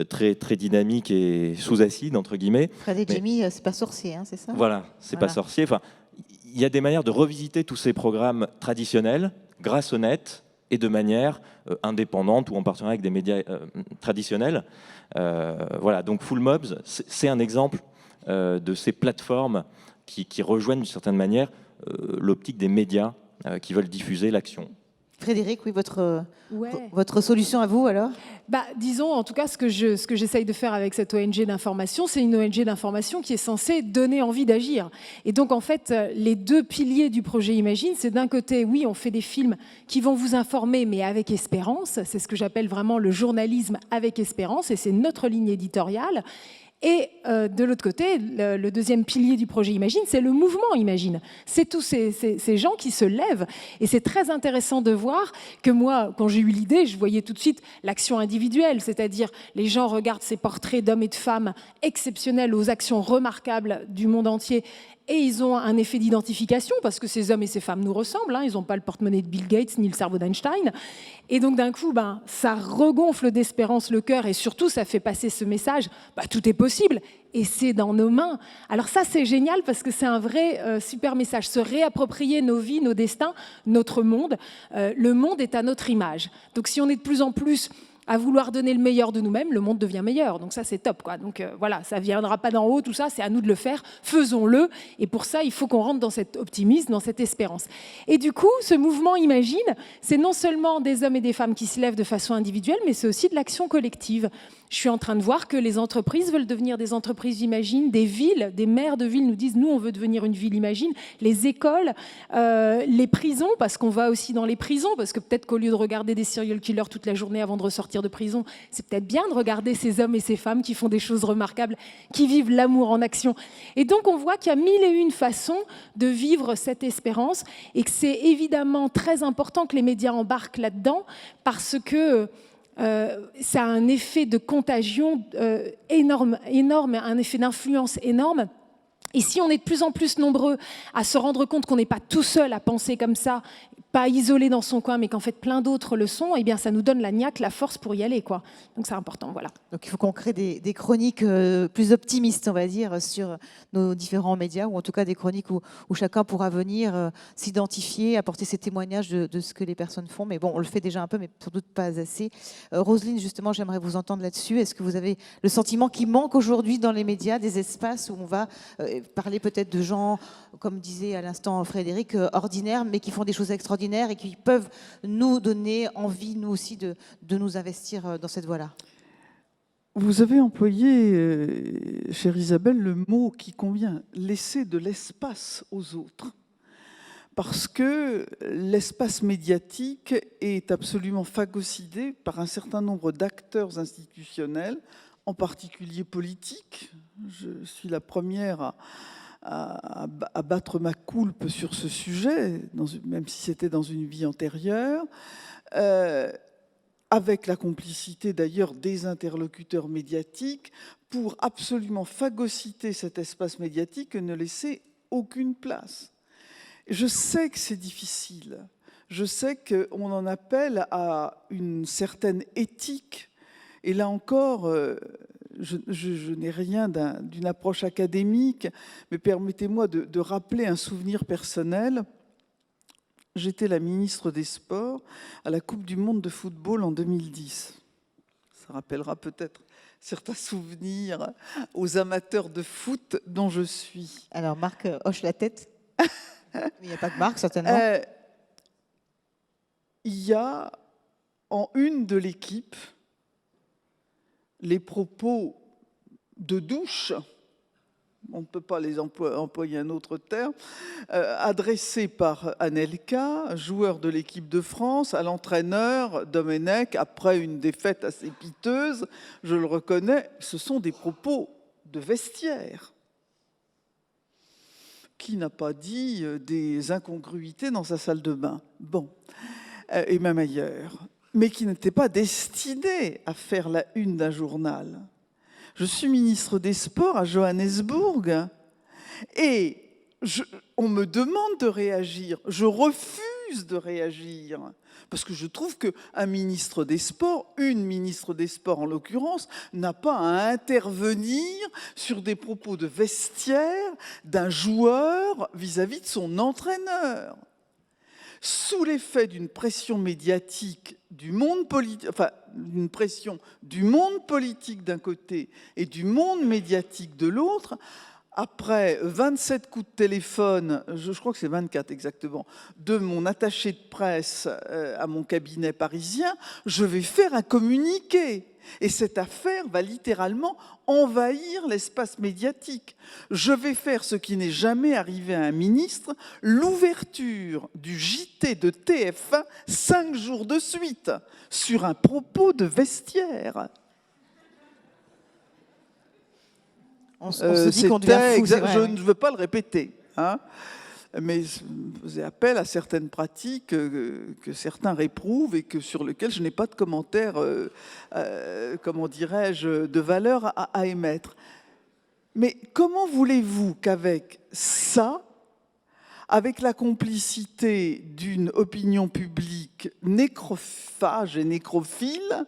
très, très dynamique et sous acide, entre guillemets. Fred et Jamie, c'est pas sorcier, hein, c'est ça? Voilà, c'est pas sorcier. Enfin, il y a des manières de revisiter tous ces programmes traditionnels grâce au net et de manière indépendante ou en partenariat avec des médias traditionnels. Voilà, donc Full Mobs, c'est un exemple de ces plateformes qui rejoignent d'une certaine manière l'optique des médias qui veulent diffuser l'action. Frédéric, oui, votre solution à vous alors? Disons, en tout cas, ce que j'essaye de faire avec cette ONG d'information, c'est une ONG d'information qui est censée donner envie d'agir. Et donc, en fait, les 2 piliers du projet Imagine, c'est d'un côté, oui, on fait des films qui vont vous informer, mais avec espérance. C'est ce que j'appelle vraiment le journalisme avec espérance, et c'est notre ligne éditoriale. Et de l'autre côté, le 2e pilier du projet Imagine, c'est le mouvement Imagine. C'est tous ces gens qui se lèvent. Et c'est très intéressant de voir que moi, quand j'ai eu l'idée, je voyais tout de suite l'action individuelle, c'est-à-dire les gens regardent ces portraits d'hommes et de femmes exceptionnels aux actions remarquables du monde entier. Et ils ont un effet d'identification parce que ces hommes et ces femmes nous ressemblent. Hein, ils n'ont pas le porte-monnaie de Bill Gates ni le cerveau d'Einstein. Et donc d'un coup, ça regonfle d'espérance le cœur et surtout, ça fait passer ce message, tout est possible et c'est dans nos mains. Alors ça, c'est génial parce que c'est un vrai super message. Se réapproprier nos vies, nos destins, notre monde. Le monde est à notre image. Donc si on est de plus en plus à vouloir donner le meilleur de nous-mêmes, le monde devient meilleur. Donc ça, c'est top, quoi. Donc voilà, ça ne viendra pas d'en haut, tout ça, c'est à nous de le faire. Faisons-le. Et pour ça, il faut qu'on rentre dans cet optimisme, dans cette espérance. Et du coup, ce mouvement Imagine, c'est non seulement des hommes et des femmes qui se lèvent de façon individuelle, mais c'est aussi de l'action collective. Je suis en train de voir que les entreprises veulent devenir des entreprises Imagine, des villes, des maires de villes nous disent « nous, on veut devenir une ville Imagine », les écoles, les prisons, parce qu'on va aussi dans les prisons, parce que peut-être qu'au lieu de regarder des serial killers toute la journée avant de ressortir de prison, c'est peut-être bien de regarder ces hommes et ces femmes qui font des choses remarquables, qui vivent l'amour en action. Et donc, on voit qu'il y a 1001 façons de vivre cette espérance et que c'est évidemment très important que les médias embarquent là-dedans parce que ça a un effet de contagion énorme, un effet d'influence énorme. Et si on est de plus en plus nombreux à se rendre compte qu'on n'est pas tout seul à penser comme ça, pas isolé dans son coin, mais qu'en fait plein d'autres le sont, eh bien ça nous donne la niaque, la force pour y aller, quoi. Donc c'est important, voilà. Donc il faut qu'on crée des chroniques plus optimistes, on va dire, sur nos différents médias, ou en tout cas des chroniques où chacun pourra venir s'identifier, apporter ses témoignages de ce que les personnes font. Mais bon, on le fait déjà un peu, mais sans doute pas assez. Roselyne, justement, j'aimerais vous entendre là-dessus. Est-ce que vous avez le sentiment qu'il manque aujourd'hui dans les médias des espaces où on va parler peut-être de gens, comme disait à l'instant Frédéric, ordinaires, mais qui font des choses extraordinaires et qui peuvent nous donner envie, nous aussi, de nous investir dans cette voie-là? Vous avez employé, chère Isabelle, le mot qui convient, laisser de l'espace aux autres. Parce que l'espace médiatique est absolument phagocyté par un certain nombre d'acteurs institutionnels, en particulier politiques. Je suis la première à battre ma coulpe sur ce sujet, même si c'était dans une vie antérieure. avec la complicité d'ailleurs des interlocuteurs médiatiques, pour absolument phagocyter cet espace médiatique et ne laisser aucune place. Je sais que c'est difficile, je sais qu'on en appelle à une certaine éthique, et là encore, je n'ai rien d'une approche académique, mais permettez-moi de rappeler un souvenir personnel. J'étais la ministre des Sports à la Coupe du Monde de football en 2010. Ça rappellera peut-être certains souvenirs aux amateurs de foot dont je suis. Alors, Marc hoche la tête. Il n'y a pas que Marc, certainement. Il y a en une de l'équipe les propos de douche, on ne peut pas les employer un autre terme, adressés par Anelka, joueur de l'équipe de France, à l'entraîneur Domenech, après une défaite assez piteuse, je le reconnais, ce sont des propos de vestiaire. Qui n'a pas dit des incongruités dans sa salle de bain? Bon, et même ailleurs. Mais qui n'était pas destiné à faire la une d'un journal. Je suis ministre des Sports à Johannesburg et on me demande de réagir. Je refuse de réagir parce que je trouve qu'un ministre des Sports, une ministre des Sports en l'occurrence, n'a pas à intervenir sur des propos de vestiaire d'un joueur vis-à-vis de son entraîneur. Sous l'effet d'une pression médiatique du monde politique, enfin d'une pression du monde politique d'un côté et du monde médiatique de l'autre, après 27 coups de téléphone, je crois que c'est 24 exactement, de mon attaché de presse à mon cabinet parisien, je vais faire un communiqué. Et cette affaire va littéralement envahir l'espace médiatique. Je vais faire ce qui n'est jamais arrivé à un ministre, l'ouverture du JT de TF1 5 jours de suite sur un propos de vestiaire. On se dit qu'on devient fou, c'est vrai. Je ne veux pas le répéter, hein, mais je faisais appel à certaines pratiques que certains réprouvent et sur lesquelles je n'ai pas de commentaires, comment dirais-je, de valeur à émettre. Mais comment voulez-vous qu'avec ça, avec la complicité d'une opinion publique nécrophage et nécrophile,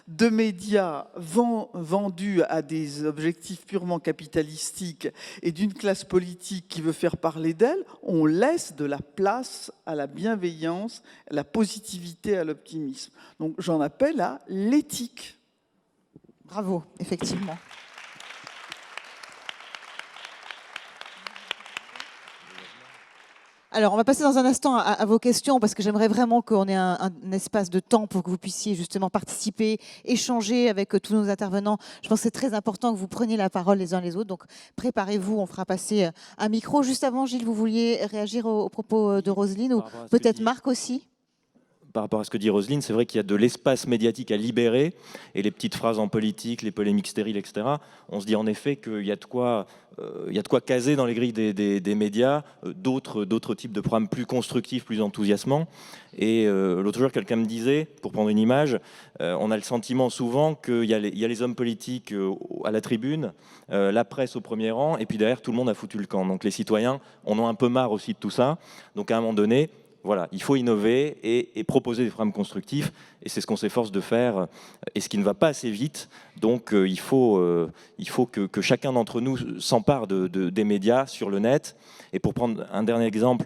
de médias vendus à des objectifs purement capitalistiques et d'une classe politique qui veut faire parler d'elle, on laisse de la place à la bienveillance, à la positivité, à l'optimisme. Donc j'en appelle à l'éthique. Bravo, effectivement. Alors, on va passer dans un instant à vos questions parce que j'aimerais vraiment qu'on ait un espace de temps pour que vous puissiez justement participer, échanger avec tous nos intervenants. Je pense que c'est très important que vous preniez la parole les uns les autres. Donc, préparez-vous, on fera passer un micro. Juste avant, Gilles, vous vouliez réagir aux propos de Roselyne ou peut-être Marc aussi? Par rapport à ce que dit Roselyne, c'est vrai qu'il y a de l'espace médiatique à libérer et les petites phrases en politique, les polémiques stériles, etc. On se dit en effet qu'il y a de quoi caser dans les grilles des médias d'autres types de programmes plus constructifs, plus enthousiasmants. Et l'autre jour, quelqu'un me disait, pour prendre une image, on a le sentiment souvent qu'il y a les hommes politiques à la tribune, la presse au premier rang, et puis derrière, tout le monde a foutu le camp. Donc les citoyens en ont un peu marre aussi de tout ça. Donc à un moment donné, voilà, il faut innover et proposer des programmes constructifs, et c'est ce qu'on s'efforce de faire, et ce qui ne va pas assez vite. Donc il faut que chacun d'entre nous s'empare des médias sur le net. Et pour prendre un dernier exemple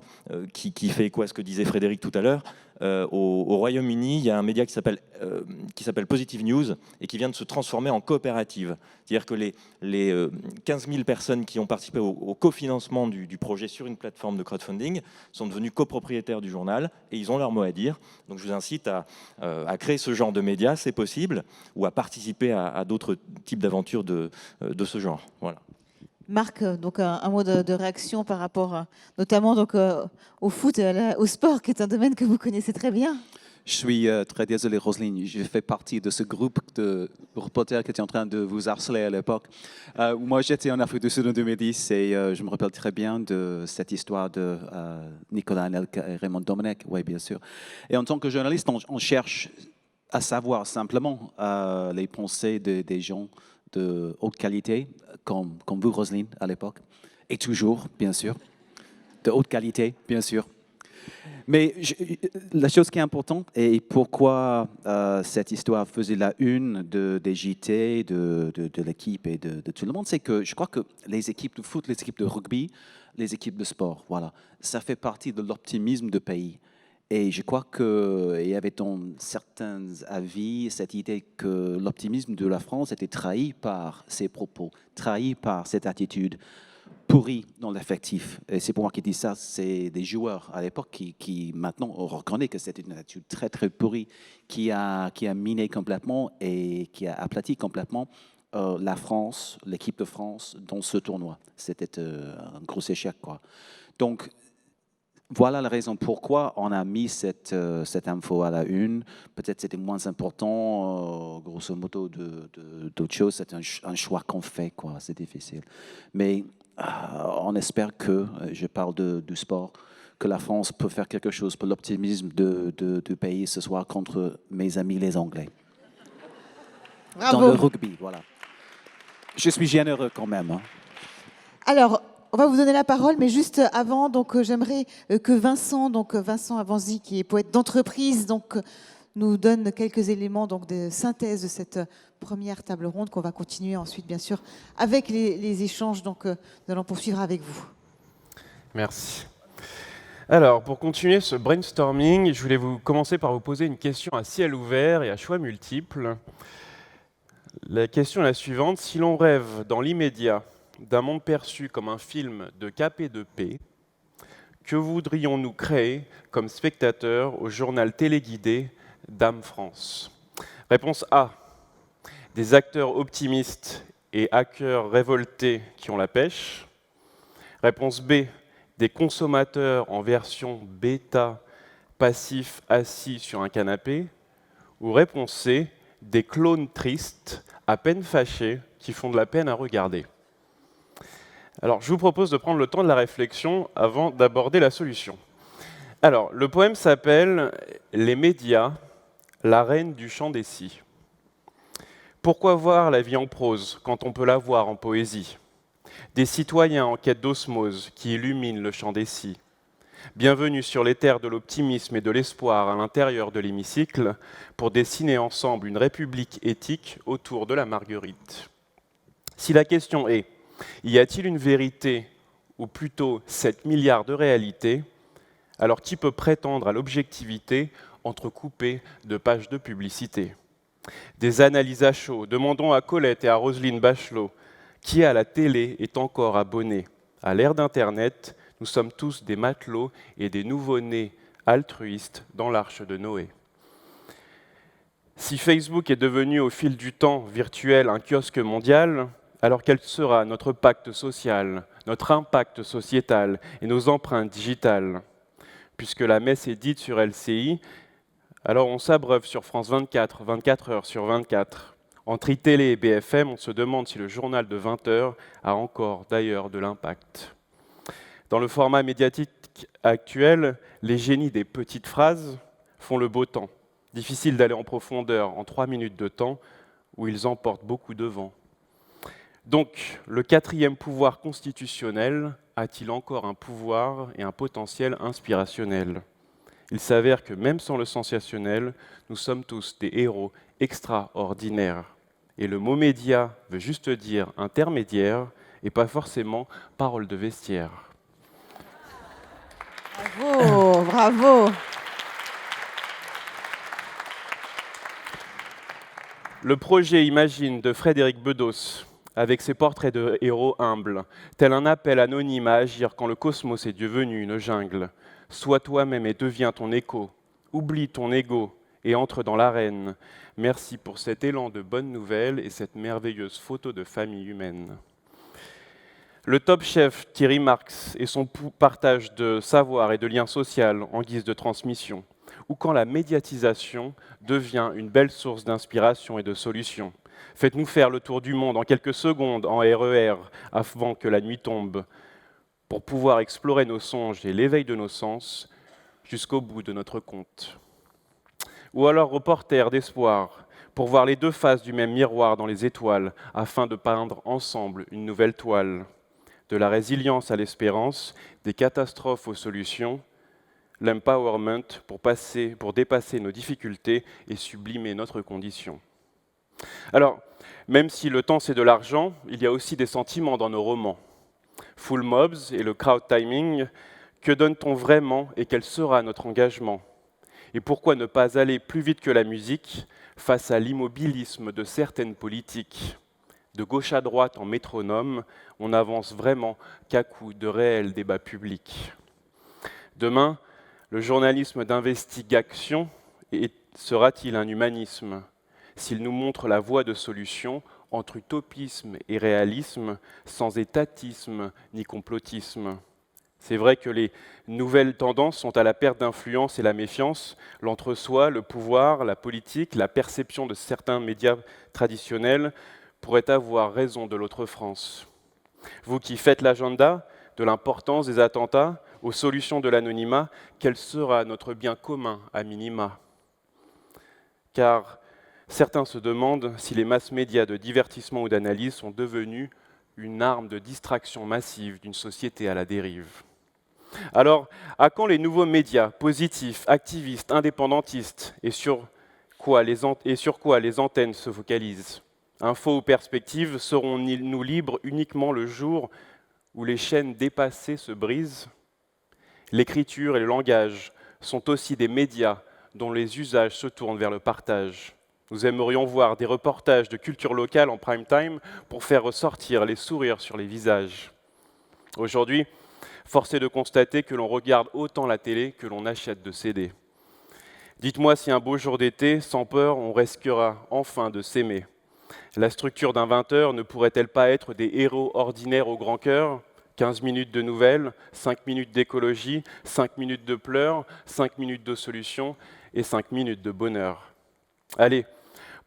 qui fait écho à ce que disait Frédéric tout à l'heure, au Royaume-Uni, il y a un média qui s'appelle Positive News et qui vient de se transformer en coopérative. C'est-à-dire que les 15 000 personnes qui ont participé au cofinancement du projet sur une plateforme de crowdfunding sont devenues copropriétaires du journal et ils ont leur mot à dire. Donc je vous incite à créer ce genre de médias, c'est possible, ou à participer à d'autres types d'aventures de ce genre. Voilà. Marc, donc un mot de réaction par rapport notamment donc, au foot et au sport, qui est un domaine que vous connaissez très bien. Je suis très désolé, Roselyne. Je fais partie de ce groupe de reporters qui étaient en train de vous harceler à l'époque. Moi, j'étais en Afrique du Sud en 2010 et je me rappelle très bien de cette histoire de Nicolas Anelka et Raymond Domenech, oui, bien sûr. Et en tant que journaliste, on cherche à savoir simplement les pensées des gens de haute qualité, comme vous, Roselyne, à l'époque, et toujours, bien sûr, de haute qualité, bien sûr. Mais la chose qui est importante, et pourquoi cette histoire faisait la une des JT, de l'équipe et de tout le monde, c'est que je crois que les équipes de foot, les équipes de rugby, les équipes de sport, voilà, ça fait partie de l'optimisme du pays. Et je crois qu'il y avait dans certains avis cette idée que l'optimisme de la France était trahi par ses propos, trahi par cette attitude pourrie dans l'effectif. Et c'est pour moi qui dis ça, c'est des joueurs à l'époque qui maintenant on reconnaît que c'était une attitude très très pourrie qui a miné complètement et qui a aplati complètement la France, l'équipe de France dans ce tournoi. C'était un gros échec, quoi. Donc voilà la raison pourquoi on a mis cette info à la une. Peut-être c'était moins important, grosso modo, d'autres choses. C'est un choix qu'on fait, quoi. C'est difficile. Mais on espère que, je parle du sport, que la France peut faire quelque chose pour l'optimisme du pays ce soir contre mes amis les Anglais. Bravo. Dans le rugby, voilà. Je suis généreux quand même. Hein. Alors, on va vous donner la parole, mais juste avant, donc j'aimerais que Vincent Avanzi, qui est poète d'entreprise, donc nous donne quelques éléments donc de synthèse de cette première table ronde qu'on va continuer ensuite, bien sûr, avec les échanges. Donc, nous allons poursuivre avec vous. Merci. Alors, pour continuer ce brainstorming, je voulais commencer par vous poser une question à ciel ouvert et à choix multiples. La question est la suivante. Si l'on rêve dans l'immédiat d'un monde perçu comme un film de cap et de paix, que voudrions-nous créer comme spectateurs au journal téléguidé Dame France? Réponse A. Des acteurs optimistes et hackers révoltés qui ont la pêche. Réponse B. Des consommateurs en version bêta, passifs, assis sur un canapé. Ou réponse C. Des clones tristes, à peine fâchés, qui font de la peine à regarder. Alors, je vous propose de prendre le temps de la réflexion avant d'aborder la solution. Alors, le poème s'appelle « Les médias, la reine du chant des scies ». Pourquoi voir la vie en prose quand on peut la voir en poésie? Des citoyens en quête d'osmose qui illuminent le chant des scies. Bienvenue sur les terres de l'optimisme et de l'espoir à l'intérieur de l'hémicycle pour dessiner ensemble une république éthique autour de la marguerite. Si la question est « Y a-t-il une vérité ou plutôt 7 milliards de réalités ?» alors qui peut prétendre à l'objectivité entrecoupée de pages de publicité? Des analyses à chaud, demandons à Colette et à Roselyne Bachelot qui à la télé est encore abonné. À l'ère d'Internet, nous sommes tous des matelots et des nouveau-nés altruistes dans l'arche de Noé. Si Facebook est devenu au fil du temps virtuel un kiosque mondial, alors quel sera notre pacte social, notre impact sociétal et nos empreintes digitales? Puisque la messe est dite sur LCI, alors on s'abreuve sur France 24, 24 heures sur 24. Entre iTélé et BFM, on se demande si le journal de 20 heures a encore d'ailleurs de l'impact. Dans le format médiatique actuel, les génies des petites phrases font le beau temps. Difficile d'aller en profondeur en 3 minutes de temps où ils emportent beaucoup de vent. Donc, le quatrième pouvoir constitutionnel a-t-il encore un pouvoir et un potentiel inspirationnel? Il s'avère que même sans le sensationnel, nous sommes tous des héros extraordinaires. Et le mot média veut juste dire intermédiaire et pas forcément parole de vestiaire. Bravo, bravo. Le projet Imagine de Frédéric Bedos, avec ses portraits de héros humbles, tel un appel anonyme à agir quand le cosmos est devenu une jungle. Sois toi-même et deviens ton écho. Oublie ton ego et entre dans l'arène. Merci pour cet élan de bonnes nouvelles et cette merveilleuse photo de famille humaine. Le top chef Thierry Marx et son partage de savoir et de liens sociaux en guise de transmission. Ou quand la médiatisation devient une belle source d'inspiration et de solutions. Faites-nous faire le tour du monde en quelques secondes en RER avant que la nuit tombe, pour pouvoir explorer nos songes et l'éveil de nos sens jusqu'au bout de notre compte. Ou alors reporter d'espoir, pour voir les deux faces du même miroir dans les étoiles, afin de peindre ensemble une nouvelle toile. De la résilience à l'espérance, des catastrophes aux solutions, l'empowerment pour dépasser nos difficultés et sublimer notre condition. Alors, même si le temps c'est de l'argent, il y a aussi des sentiments dans nos romans. Full Mobs et le crowd timing, que donne-t-on vraiment et quel sera notre engagement? Et pourquoi ne pas aller plus vite que la musique face à l'immobilisme de certaines politiques? De gauche à droite en métronome, on n'avance vraiment qu'à coup de réels débats publics. Demain, le journalisme d'investigation sera-t-il un humanisme? S'il nous montre la voie de solution entre utopisme et réalisme, sans étatisme ni complotisme. C'est vrai que les nouvelles tendances sont à la perte d'influence et la méfiance, l'entre-soi, le pouvoir, la politique, la perception de certains médias traditionnels pourraient avoir raison de l'autre France. Vous qui faites l'agenda de l'importance des attentats aux solutions de l'anonymat, quel sera notre bien commun à minima? Car certains se demandent si les masses médias de divertissement ou d'analyse sont devenus une arme de distraction massive d'une société à la dérive. Alors, à quand les nouveaux médias positifs, activistes, indépendantistes, et sur quoi les antennes se focalisent? Info ou perspectives, serons-nous libres uniquement le jour où les chaînes dépassées se brisent? L'écriture et le langage sont aussi des médias dont les usages se tournent vers le partage. Nous aimerions voir des reportages de culture locale en prime time pour faire ressortir les sourires sur les visages. Aujourd'hui, force est de constater que l'on regarde autant la télé que l'on achète de CD. Dites-moi si un beau jour d'été, sans peur, on risquera enfin de s'aimer. La structure d'un 20h ne pourrait-elle pas être des héros ordinaires au grand cœur? 15 minutes de nouvelles, 5 minutes d'écologie, 5 minutes de pleurs, 5 minutes de solutions et 5 minutes de bonheur. Allez,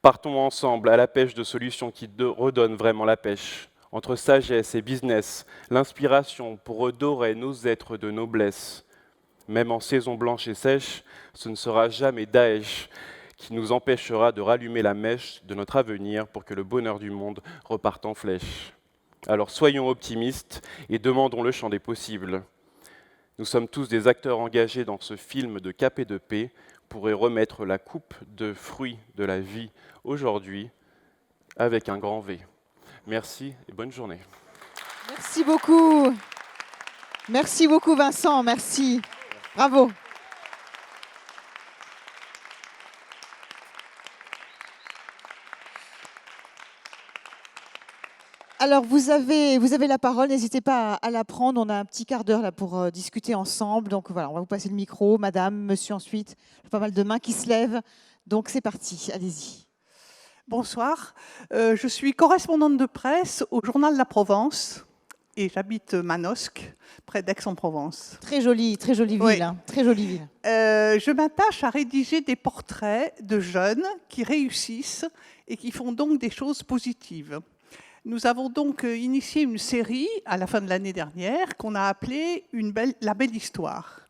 partons ensemble à la pêche de solutions qui redonnent vraiment la pêche. Entre sagesse et business, l'inspiration pour redorer nos êtres de noblesse. Même en saison blanche et sèche, ce ne sera jamais Daesh qui nous empêchera de rallumer la mèche de notre avenir pour que le bonheur du monde reparte en flèche. Alors soyons optimistes et demandons le champ des possibles. Nous sommes tous des acteurs engagés dans ce film de cap et de paix pour y remettre la coupe de fruits de la vie aujourd'hui avec un grand V. Merci et bonne journée. Merci beaucoup. Merci beaucoup Vincent, merci. Bravo. Alors, vous avez la parole, n'hésitez pas à la prendre. On a un petit quart d'heure là pour discuter ensemble. Donc voilà, on va vous passer le micro, madame, monsieur ensuite. Pas mal de mains qui se lèvent. Donc c'est parti, allez-y. Bonsoir, je suis correspondante de presse au Journal La Provence et j'habite Manosque, près d'Aix-en-Provence. Très jolie ville, Oui. hein, très jolie ville. Je m'attache à rédiger des portraits de jeunes qui réussissent et qui font donc des choses positives. Nous avons donc initié une série à la fin de l'année dernière qu'on a appelée La Belle Histoire.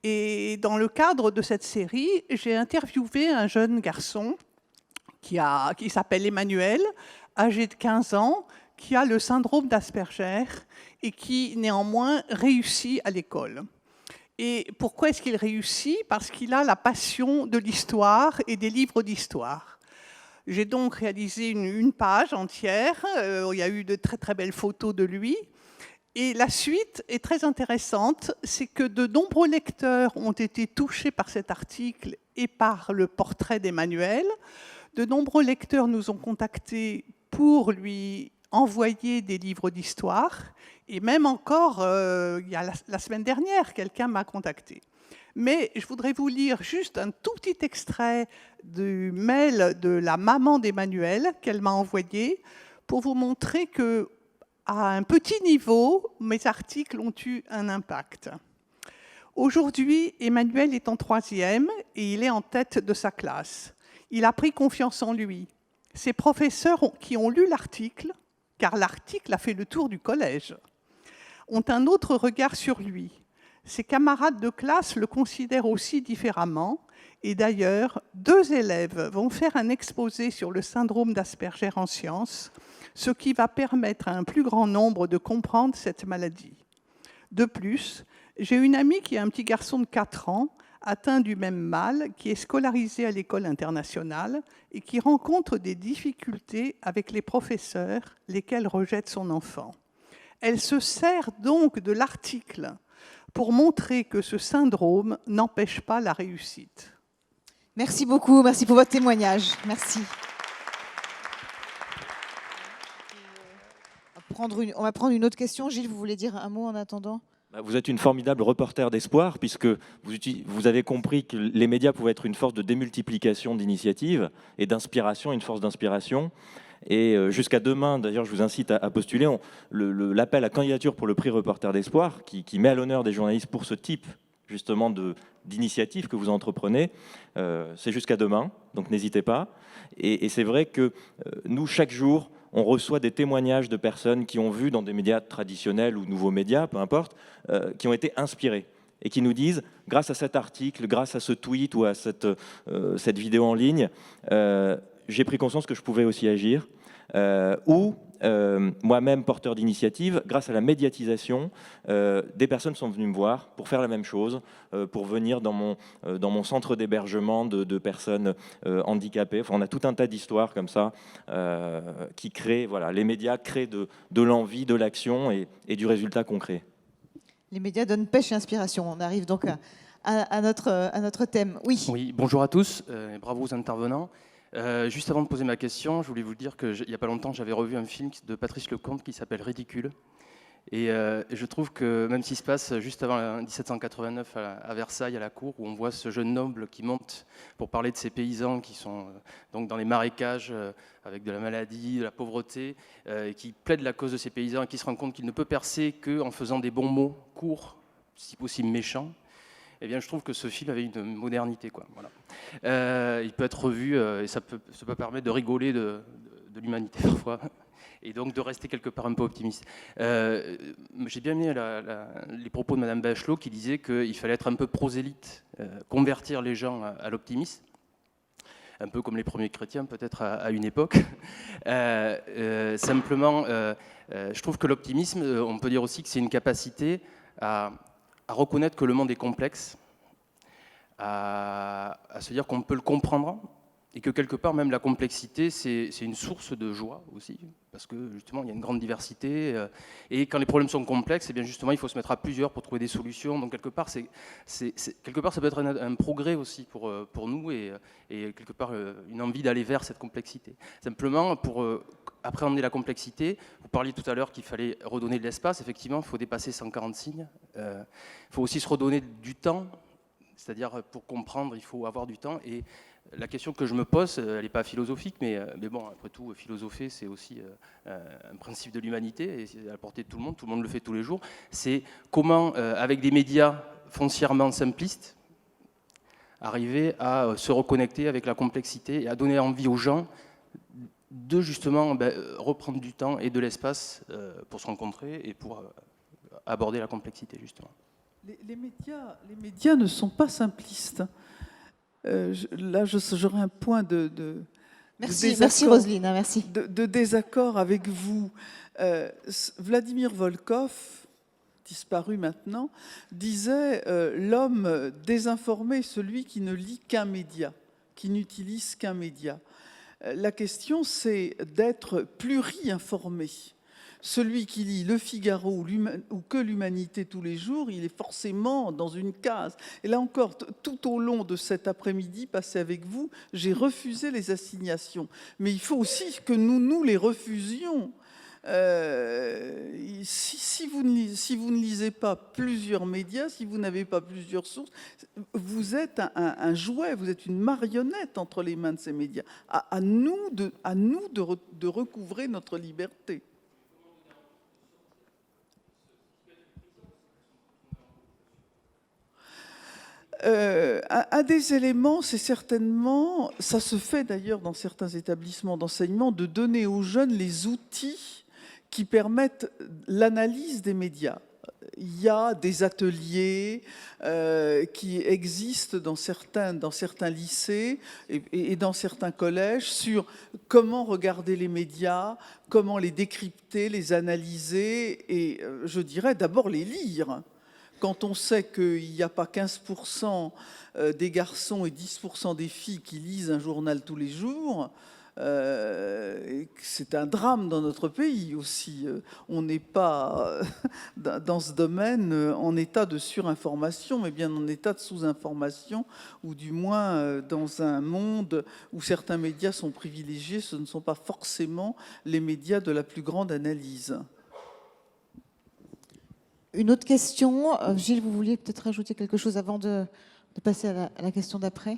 Et dans le cadre de cette série, j'ai interviewé un jeune garçon qui s'appelle Emmanuel, âgé de 15 ans, qui a le syndrome d'Asperger et qui néanmoins réussit à l'école. Et pourquoi est-ce qu'il réussit? Parce qu'il a la passion de l'histoire et des livres d'histoire. J'ai donc réalisé une page entière, où il y a eu de très très belles photos de lui. Et la suite est très intéressante, c'est que de nombreux lecteurs ont été touchés par cet article et par le portrait d'Emmanuel. De nombreux lecteurs nous ont contactés pour lui envoyer des livres d'histoire. Et même encore, il y a la semaine dernière, quelqu'un m'a contacté. Mais je voudrais vous lire juste un tout petit extrait du mail de la maman d'Emmanuel qu'elle m'a envoyé pour vous montrer que, à un petit niveau, mes articles ont eu un impact. Aujourd'hui, Emmanuel est en 3e et il est en tête de sa classe. Il a pris confiance en lui. Ses professeurs qui ont lu l'article, car l'article a fait le tour du collège, ont un autre regard sur lui. Ses camarades de classe le considèrent aussi différemment. Et d'ailleurs, 2 élèves vont faire un exposé sur le syndrome d'Asperger en sciences, ce qui va permettre à un plus grand nombre de comprendre cette maladie. De plus, j'ai une amie qui a un petit garçon de 4 ans, atteint du même mal, qui est scolarisé à l'école internationale et qui rencontre des difficultés avec les professeurs, lesquels rejettent son enfant. Elle se sert donc de l'article pour montrer que ce syndrome n'empêche pas la réussite. Merci beaucoup, merci pour votre témoignage. Merci. On va prendre une autre question. Gilles, vous voulez dire un mot en attendant ? Vous êtes une formidable reporter d'espoir puisque vous avez compris que les médias pouvaient être une force de démultiplication d'initiatives et d'inspiration, une force d'inspiration. Et jusqu'à demain, d'ailleurs, je vous incite à postuler. L'appel à candidature pour le prix Reporter d'Espoir, qui met à l'honneur des journalistes pour ce type justement d'initiative que vous entreprenez, c'est jusqu'à demain, donc n'hésitez pas. Et c'est vrai que nous, chaque jour, on reçoit des témoignages de personnes qui ont vu dans des médias traditionnels ou nouveaux médias, peu importe, qui ont été inspirés et qui nous disent, grâce à cet article, grâce à ce tweet ou à cette vidéo en ligne, j'ai pris conscience que je pouvais aussi agir. Ou moi-même, porteur d'initiative, grâce à la médiatisation, des personnes sont venues me voir pour faire la même chose, pour venir dans mon centre d'hébergement de personnes handicapées. Enfin, on a tout un tas d'histoires comme ça qui créent, voilà, les médias créent de l'envie, de l'action et du résultat concret. Les médias donnent pêche et inspiration. On arrive donc à notre thème. Oui. Oui, bonjour à tous, bravo aux intervenants. Juste avant de poser ma question, je voulais vous dire qu'il n'y a pas longtemps, j'avais revu un film de Patrice Lecomte qui s'appelle Ridicule. Et je trouve que même s'il se passe juste avant 1789 à Versailles, à la cour, où on voit ce jeune noble qui monte pour parler de ces paysans qui sont donc dans les marécages avec de la maladie, de la pauvreté, et qui plaide la cause de ces paysans et qui se rend compte qu'il ne peut percer qu'en faisant des bons mots courts, si possible méchants. Eh bien, je trouve que ce film avait une modernité, quoi. Voilà. Il peut être revu et ça peut permettre de rigoler de l'humanité parfois et donc de rester quelque part un peu optimiste. J'ai bien aimé les propos de Madame Bachelot qui disait qu'il fallait être un peu prosélyte, convertir les gens à l'optimisme, un peu comme les premiers chrétiens peut-être à une époque. Simplement, je trouve que l'optimisme, on peut dire aussi que c'est une capacité à reconnaître que le monde est complexe, à se dire qu'on peut le comprendre et que quelque part même la complexité c'est une source de joie aussi parce que justement il y a une grande diversité et quand les problèmes sont complexes, eh bien justement il faut se mettre à plusieurs pour trouver des solutions. Donc quelque part ça peut être un progrès aussi pour nous et quelque part une envie d'aller vers cette complexité. Simplement pour appréhender la complexité, vous parliez tout à l'heure qu'il fallait redonner de l'espace. Effectivement, il faut dépasser 140 signes. Il faut aussi se redonner du temps, c'est-à-dire pour comprendre, il faut avoir du temps. Et la question que je me pose, elle n'est pas philosophique, mais bon, après tout, philosopher, c'est aussi un principe de l'humanité, et c'est à la portée de tout le monde le fait tous les jours. C'est comment, avec des médias foncièrement simplistes, arriver à se reconnecter avec la complexité et à donner envie aux gens de justement reprendre du temps et de l'espace pour se rencontrer et pour aborder la complexité, justement. Les médias ne sont pas simplistes. Là, j'aurais un point merci Roselyne, merci. De désaccord avec vous. Vladimir Volkov, disparu maintenant, disait l'homme désinformé, celui qui ne lit qu'un média, qui n'utilise qu'un média. La question, c'est d'être pluri-informé. Celui qui lit Le Figaro ou que l'Humanité tous les jours, il est forcément dans une case. Et là encore, tout au long de cet après-midi passé avec vous, j'ai refusé les assignations. Mais il faut aussi que nous les refusions. Si vous ne lisez pas plusieurs médias, si vous n'avez pas plusieurs sources, vous êtes un jouet, vous êtes une marionnette entre les mains de ces médias. À nous de recouvrer notre liberté. Un des éléments, c'est certainement, ça se fait d'ailleurs dans certains établissements d'enseignement, de donner aux jeunes les outils qui permettent l'analyse des médias. il y a des ateliers qui existent dans certains lycées et dans certains collèges sur comment regarder les médias, comment les décrypter, les analyser et je dirais d'abord les lire. Quand on sait qu'il n'y a pas 15% des garçons et 10% des filles qui lisent un journal tous les jours, c'est un drame dans notre pays aussi. On n'est pas dans ce domaine en état de surinformation, mais bien en état de sous-information, ou du moins dans un monde où certains médias sont privilégiés, ce ne sont pas forcément les médias de la plus grande analyse. Une autre question. Gilles, vous vouliez peut-être rajouter quelque chose avant de passer à la question d'après ?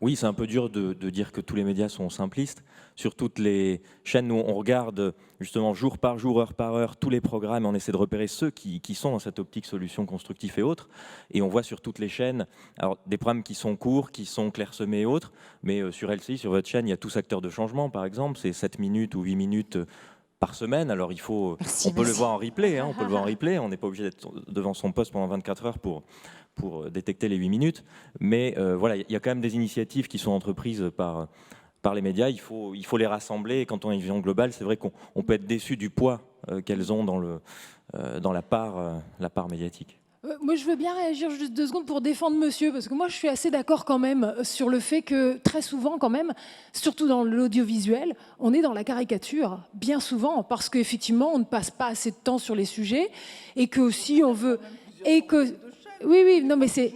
Oui, c'est un peu dur de dire que tous les médias sont simplistes. Sur toutes les chaînes, nous, on regarde justement jour par jour, heure par heure, tous les programmes, et on essaie de repérer ceux qui sont dans cette optique solution constructive et autres. Et on voit sur toutes les chaînes alors, des programmes qui sont courts, qui sont clairsemés et autres. Mais sur LCI, sur votre chaîne, il y a Tous acteurs de changement, par exemple. C'est 7 minutes ou 8 minutes par semaine. Alors, on peut le voir en replay. On peut le voir en replay. On n'est pas obligé d'être devant son poste pendant 24 heures pour détecter les 8 minutes. Mais voilà, il y a quand même des initiatives qui sont entreprises par les médias. Il faut les rassembler. Et quand on a une vision globale, c'est vrai qu'on peut être déçu du poids qu'elles ont dans la part médiatique. Moi, je veux bien réagir juste 2 secondes pour défendre monsieur, parce que moi, je suis assez d'accord quand même sur le fait que très souvent, quand même, surtout dans l'audiovisuel, on est dans la caricature, bien souvent, parce qu'effectivement, on ne passe pas assez de temps sur les sujets, et que aussi on veut... Et que... Oui, non, mais c'est...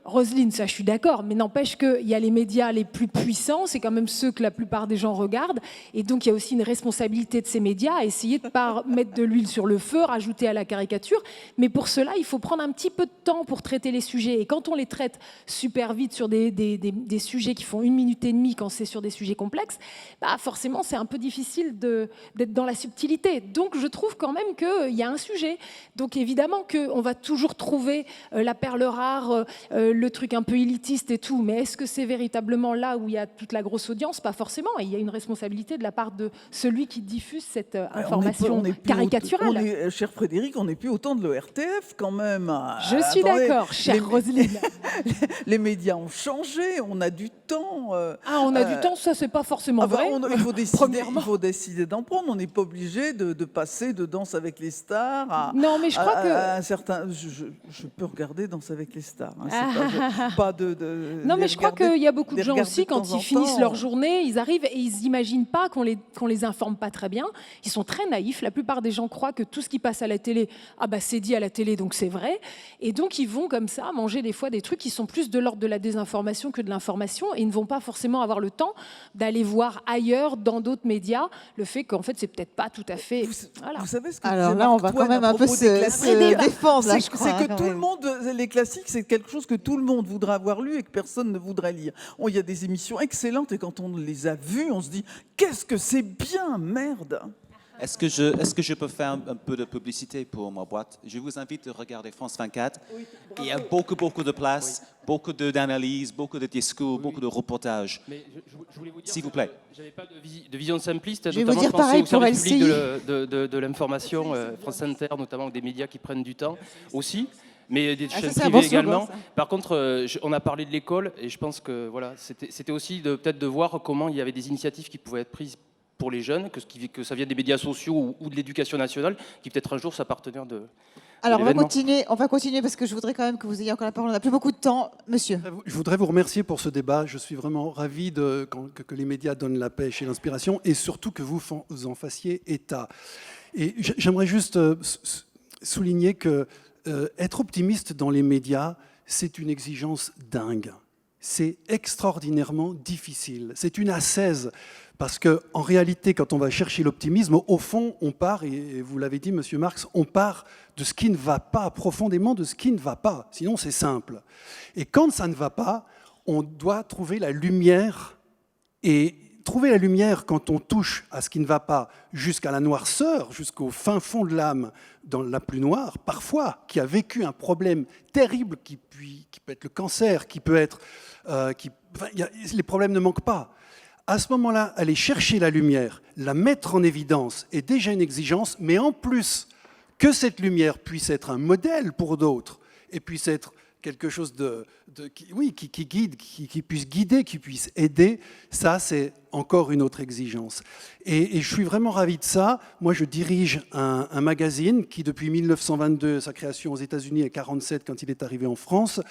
Roselyne, ça je suis d'accord, mais n'empêche qu'il y a les médias les plus puissants, c'est quand même ceux que la plupart des gens regardent, et donc il y a aussi une responsabilité de ces médias à essayer de ne pas mettre de l'huile sur le feu, rajouter à la caricature, mais pour cela il faut prendre un petit peu de temps pour traiter les sujets, et quand on les traite super vite sur des sujets qui font 1 minute et demie quand c'est sur des sujets complexes, bah forcément c'est un peu difficile d'être dans la subtilité, donc je trouve quand même qu'il y a un sujet, donc évidemment qu'on va toujours trouver la perle rare, le truc un peu élitiste et tout, mais est-ce que c'est véritablement là où il y a toute la grosse audience? Pas forcément, et il y a une responsabilité de la part de celui qui diffuse cette information caricaturale. Cher Frédéric, on n'est plus au temps de l'ORTF quand même. Je suis d'accord, chère Roselyne. Les médias ont changé, on a du temps. On a du temps, ça c'est pas forcément vrai. Il faut décider d'en prendre, on n'est pas obligé de passer de Danse avec les stars à... Non, mais je crois que... un certain... Je peux regarder Danse avec les stars. Pas non, mais je crois qu'il y a beaucoup de gens aussi, quand ils finissent leur journée, ils arrivent et ils n'imaginent pas qu'on les informe pas très bien. Ils sont très naïfs. La plupart des gens croient que tout ce qui passe à la télé, c'est dit à la télé, donc c'est vrai. Et donc, ils vont comme ça manger des fois des trucs qui sont plus de l'ordre de la désinformation que de l'information, et ils ne vont pas forcément avoir le temps d'aller voir ailleurs, dans d'autres médias, le fait qu'en fait, c'est peut-être pas tout à fait... Voilà. Vous savez ce que alors là, on va quand même un peu se défendre, là, je crois. C'est que tout le monde, les classiques, c'est quelque chose que tout le monde voudrait avoir lu et que personne ne voudrait lire. Il y a des émissions excellentes et quand on les a vues, on se dit « Qu'est-ce que c'est bien, merde !» Est-ce que je peux faire un peu de publicité pour ma boîte? Je vous invite à regarder France 24. Il y a beaucoup de place, beaucoup d'analyses, beaucoup de discours, beaucoup de reportages. Je voulais vous dire, s'il vous plaît. J'avais pas de vision simpliste, je vais notamment vous dire pareil au service pour public LCI. de l'information, France Inter, notamment des médias qui prennent du temps aussi. Mais des chaînes ça, privées également. Par contre, on a parlé de l'école et je pense que voilà, c'était aussi peut-être de voir comment il y avait des initiatives qui pouvaient être prises pour les jeunes, que ça vienne des médias sociaux ou de l'éducation nationale, qui peut-être un jour soit partenaire de... Alors on va continuer parce que je voudrais quand même que vous ayez encore la parole. On n'a plus beaucoup de temps, monsieur. Je voudrais vous remercier pour ce débat. Je suis vraiment ravi que les médias donnent la pêche et l'inspiration, et surtout que vous en fassiez état. Et j'aimerais juste souligner que être optimiste dans les médias, c'est une exigence dingue. C'est extraordinairement difficile. C'est une ascèse. Parce qu'en réalité, quand on va chercher l'optimisme, au fond, on part, et vous l'avez dit, Monsieur Marx, on part de ce qui ne va pas, profondément de ce qui ne va pas. Sinon, c'est simple. Et quand ça ne va pas, on doit trouver la lumière. Et trouver la lumière quand on touche à ce qui ne va pas, jusqu'à la noirceur, jusqu'au fin fond de l'âme, dans la plus noire, parfois, qui a vécu un problème terrible, qui peut être le cancer, qui peut être... les problèmes ne manquent pas. À ce moment-là, aller chercher la lumière, la mettre en évidence est déjà une exigence, mais en plus, que cette lumière puisse être un modèle pour d'autres et puisse être quelque chose qui guide, qui puisse guider, qui puisse aider, ça c'est encore une autre exigence. Et je suis vraiment ravi de ça. Moi je dirige un magazine qui depuis 1922, sa création aux États-Unis et 1947 quand il est arrivé en France,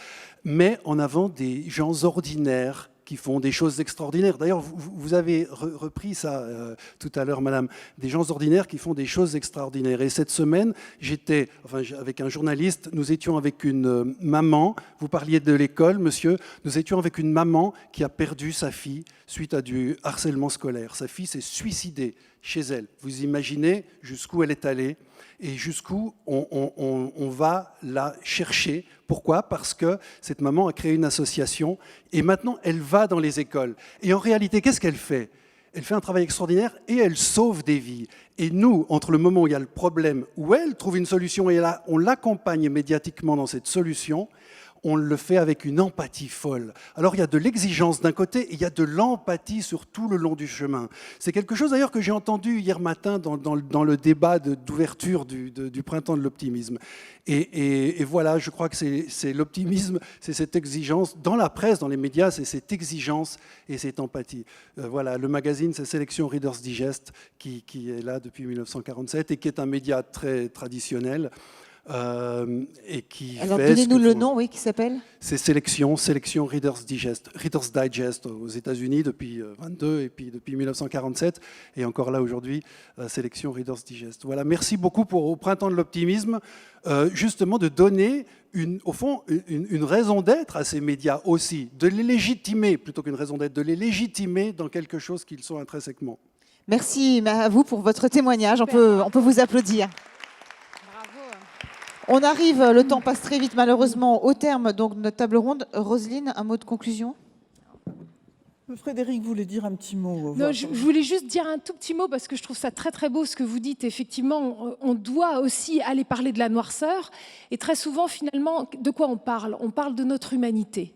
met en avant des gens ordinaires qui font des choses extraordinaires. D'ailleurs, vous avez repris ça tout à l'heure, madame, des gens ordinaires qui font des choses extraordinaires. Et cette semaine, j'étais avec un journaliste, nous étions avec une maman, vous parliez de l'école, monsieur, nous étions avec une maman qui a perdu sa fille suite à du harcèlement scolaire. Sa fille s'est suicidée chez elle. Vous imaginez jusqu'où elle est allée et jusqu'où on va la chercher. Pourquoi? Parce que cette maman a créé une association et maintenant elle va dans les écoles. Et en réalité, qu'est-ce qu'elle fait? Elle fait un travail extraordinaire et elle sauve des vies. Et nous, entre le moment où il y a le problème, où elle trouve une solution et là, on l'accompagne médiatiquement dans cette solution, on le fait avec une empathie folle. Alors il y a de l'exigence d'un côté et il y a de l'empathie sur tout le long du chemin. C'est quelque chose d'ailleurs que j'ai entendu hier matin dans le débat d'ouverture du printemps de l'optimisme. Et voilà, je crois que c'est l'optimisme, c'est cette exigence, dans la presse, dans les médias, c'est cette exigence et cette empathie. Voilà, le magazine, c'est Sélection Reader's Digest, qui est là depuis 1947 et qui est un média très traditionnel. Et qui alors fait donnez-nous le nom, oui, qui s'appelle? C'est Sélection Reader's Digest aux États-Unis depuis 22 et puis depuis 1947 et encore là aujourd'hui Sélection Reader's Digest. Voilà, merci beaucoup au printemps de l'optimisme, justement de donner au fond une raison d'être à ces médias aussi, de les légitimer plutôt qu'une raison d'être, de les légitimer dans quelque chose qu'ils sont intrinsèquement. Merci à vous pour votre témoignage. On peut vous applaudir. On arrive, le temps passe très vite malheureusement, au terme donc, de notre table ronde. Roselyne, un mot de conclusion? Frédéric voulait dire un petit mot. Non, je voulais juste dire un tout petit mot parce que je trouve ça très très beau ce que vous dites. Effectivement, on doit aussi aller parler de la noirceur. Et très souvent, finalement, de quoi on parle? On parle de notre humanité.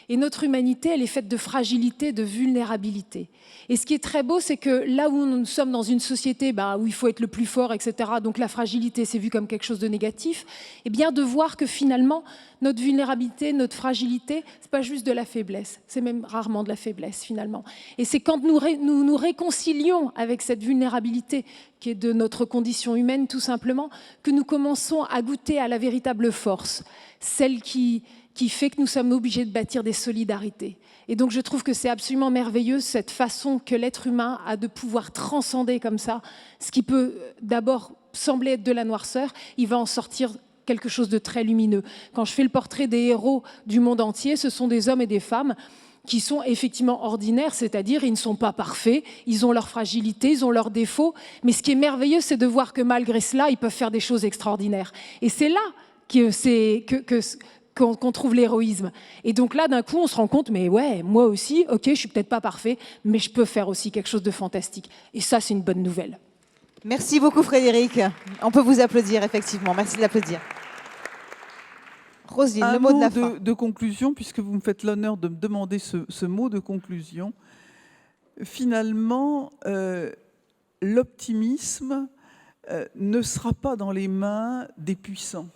Et notre humanité, elle est faite de fragilité, de vulnérabilité. Et ce qui est très beau, c'est que là où nous sommes dans une société où il faut être le plus fort, etc., donc la fragilité, c'est vu comme quelque chose de négatif, et bien de voir que finalement, notre vulnérabilité, notre fragilité, c'est pas juste de la faiblesse, c'est même rarement de la faiblesse finalement. Et c'est quand nous nous réconcilions avec cette vulnérabilité qui est de notre condition humaine tout simplement, que nous commençons à goûter à la véritable force, celle qui fait que nous sommes obligés de bâtir des solidarités. Et donc je trouve que c'est absolument merveilleux cette façon que l'être humain a de pouvoir transcender comme ça, ce qui peut d'abord sembler être de la noirceur, il va en sortir quelque chose de très lumineux. Quand je fais le portrait des héros du monde entier, ce sont des hommes et des femmes qui sont effectivement ordinaires, c'est-à-dire ils ne sont pas parfaits, ils ont leurs fragilités, ils ont leurs défauts, mais ce qui est merveilleux, c'est de voir que malgré cela, ils peuvent faire des choses extraordinaires. Et c'est là qu'on trouve l'héroïsme. Et donc là, d'un coup, on se rend compte, mais ouais, moi aussi, ok, je suis peut-être pas parfait, mais je peux faire aussi quelque chose de fantastique. Et ça, c'est une bonne nouvelle. Merci beaucoup, Frédéric. On peut vous applaudir, effectivement. Merci de l'applaudir. Roselyne, le mot de la fin. De conclusion, puisque vous me faites l'honneur de me demander ce mot de conclusion. Finalement, l'optimisme ne sera pas dans les mains des puissants.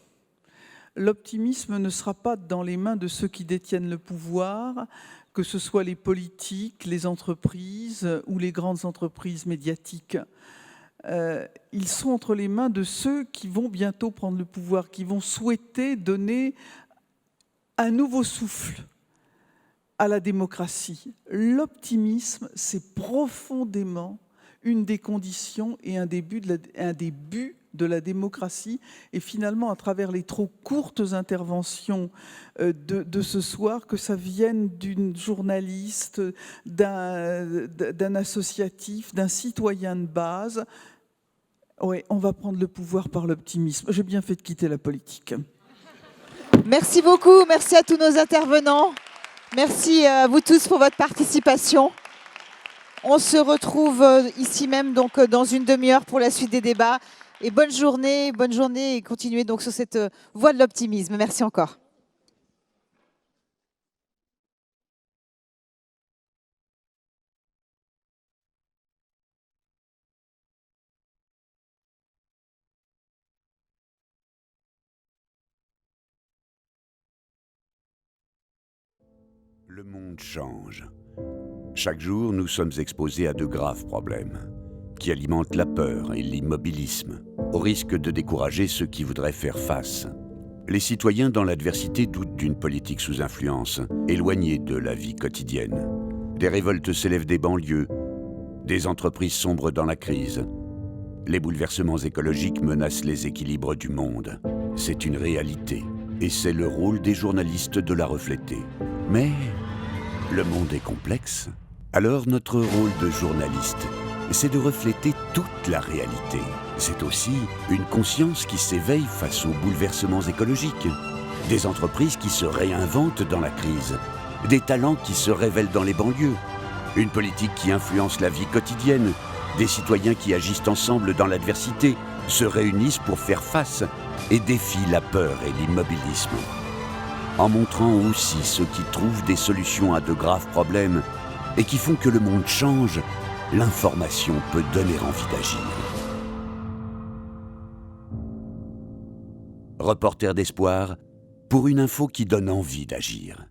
L'optimisme ne sera pas dans les mains de ceux qui détiennent le pouvoir, que ce soit les politiques, les entreprises ou les grandes entreprises médiatiques. Ils sont entre les mains de ceux qui vont bientôt prendre le pouvoir, qui vont souhaiter donner un nouveau souffle à la démocratie. L'optimisme, c'est profondément une des conditions et un des buts de la démocratie. Et finalement, à travers les trop courtes interventions de ce soir, que ça vienne d'une journaliste, d'un associatif, d'un citoyen de base, ouais, on va prendre le pouvoir par l'optimisme. J'ai bien fait de quitter la politique. Merci beaucoup, merci à tous nos intervenants. Merci à vous tous pour votre participation. On se retrouve ici même donc dans une demi-heure pour la suite des débats. Et bonne journée et continuez donc sur cette voie de l'optimisme. Merci encore. Le monde change. Chaque jour, nous sommes exposés à de graves problèmes qui alimentent la peur et l'immobilisme, au risque de décourager ceux qui voudraient faire face. Les citoyens dans l'adversité doutent d'une politique sous influence, éloignée de la vie quotidienne. Des révoltes s'élèvent des banlieues, des entreprises sombrent dans la crise. Les bouleversements écologiques menacent les équilibres du monde. C'est une réalité, et c'est le rôle des journalistes de la refléter. Mais le monde est complexe. Alors notre rôle de journaliste, c'est de refléter toute la réalité. C'est aussi une conscience qui s'éveille face aux bouleversements écologiques, des entreprises qui se réinventent dans la crise, des talents qui se révèlent dans les banlieues, une politique qui influence la vie quotidienne, des citoyens qui agissent ensemble dans l'adversité, se réunissent pour faire face et défient la peur et l'immobilisme. En montrant aussi ceux qui trouvent des solutions à de graves problèmes et qui font que le monde change, l'information peut donner envie d'agir. Reporter d'espoir pour une info qui donne envie d'agir.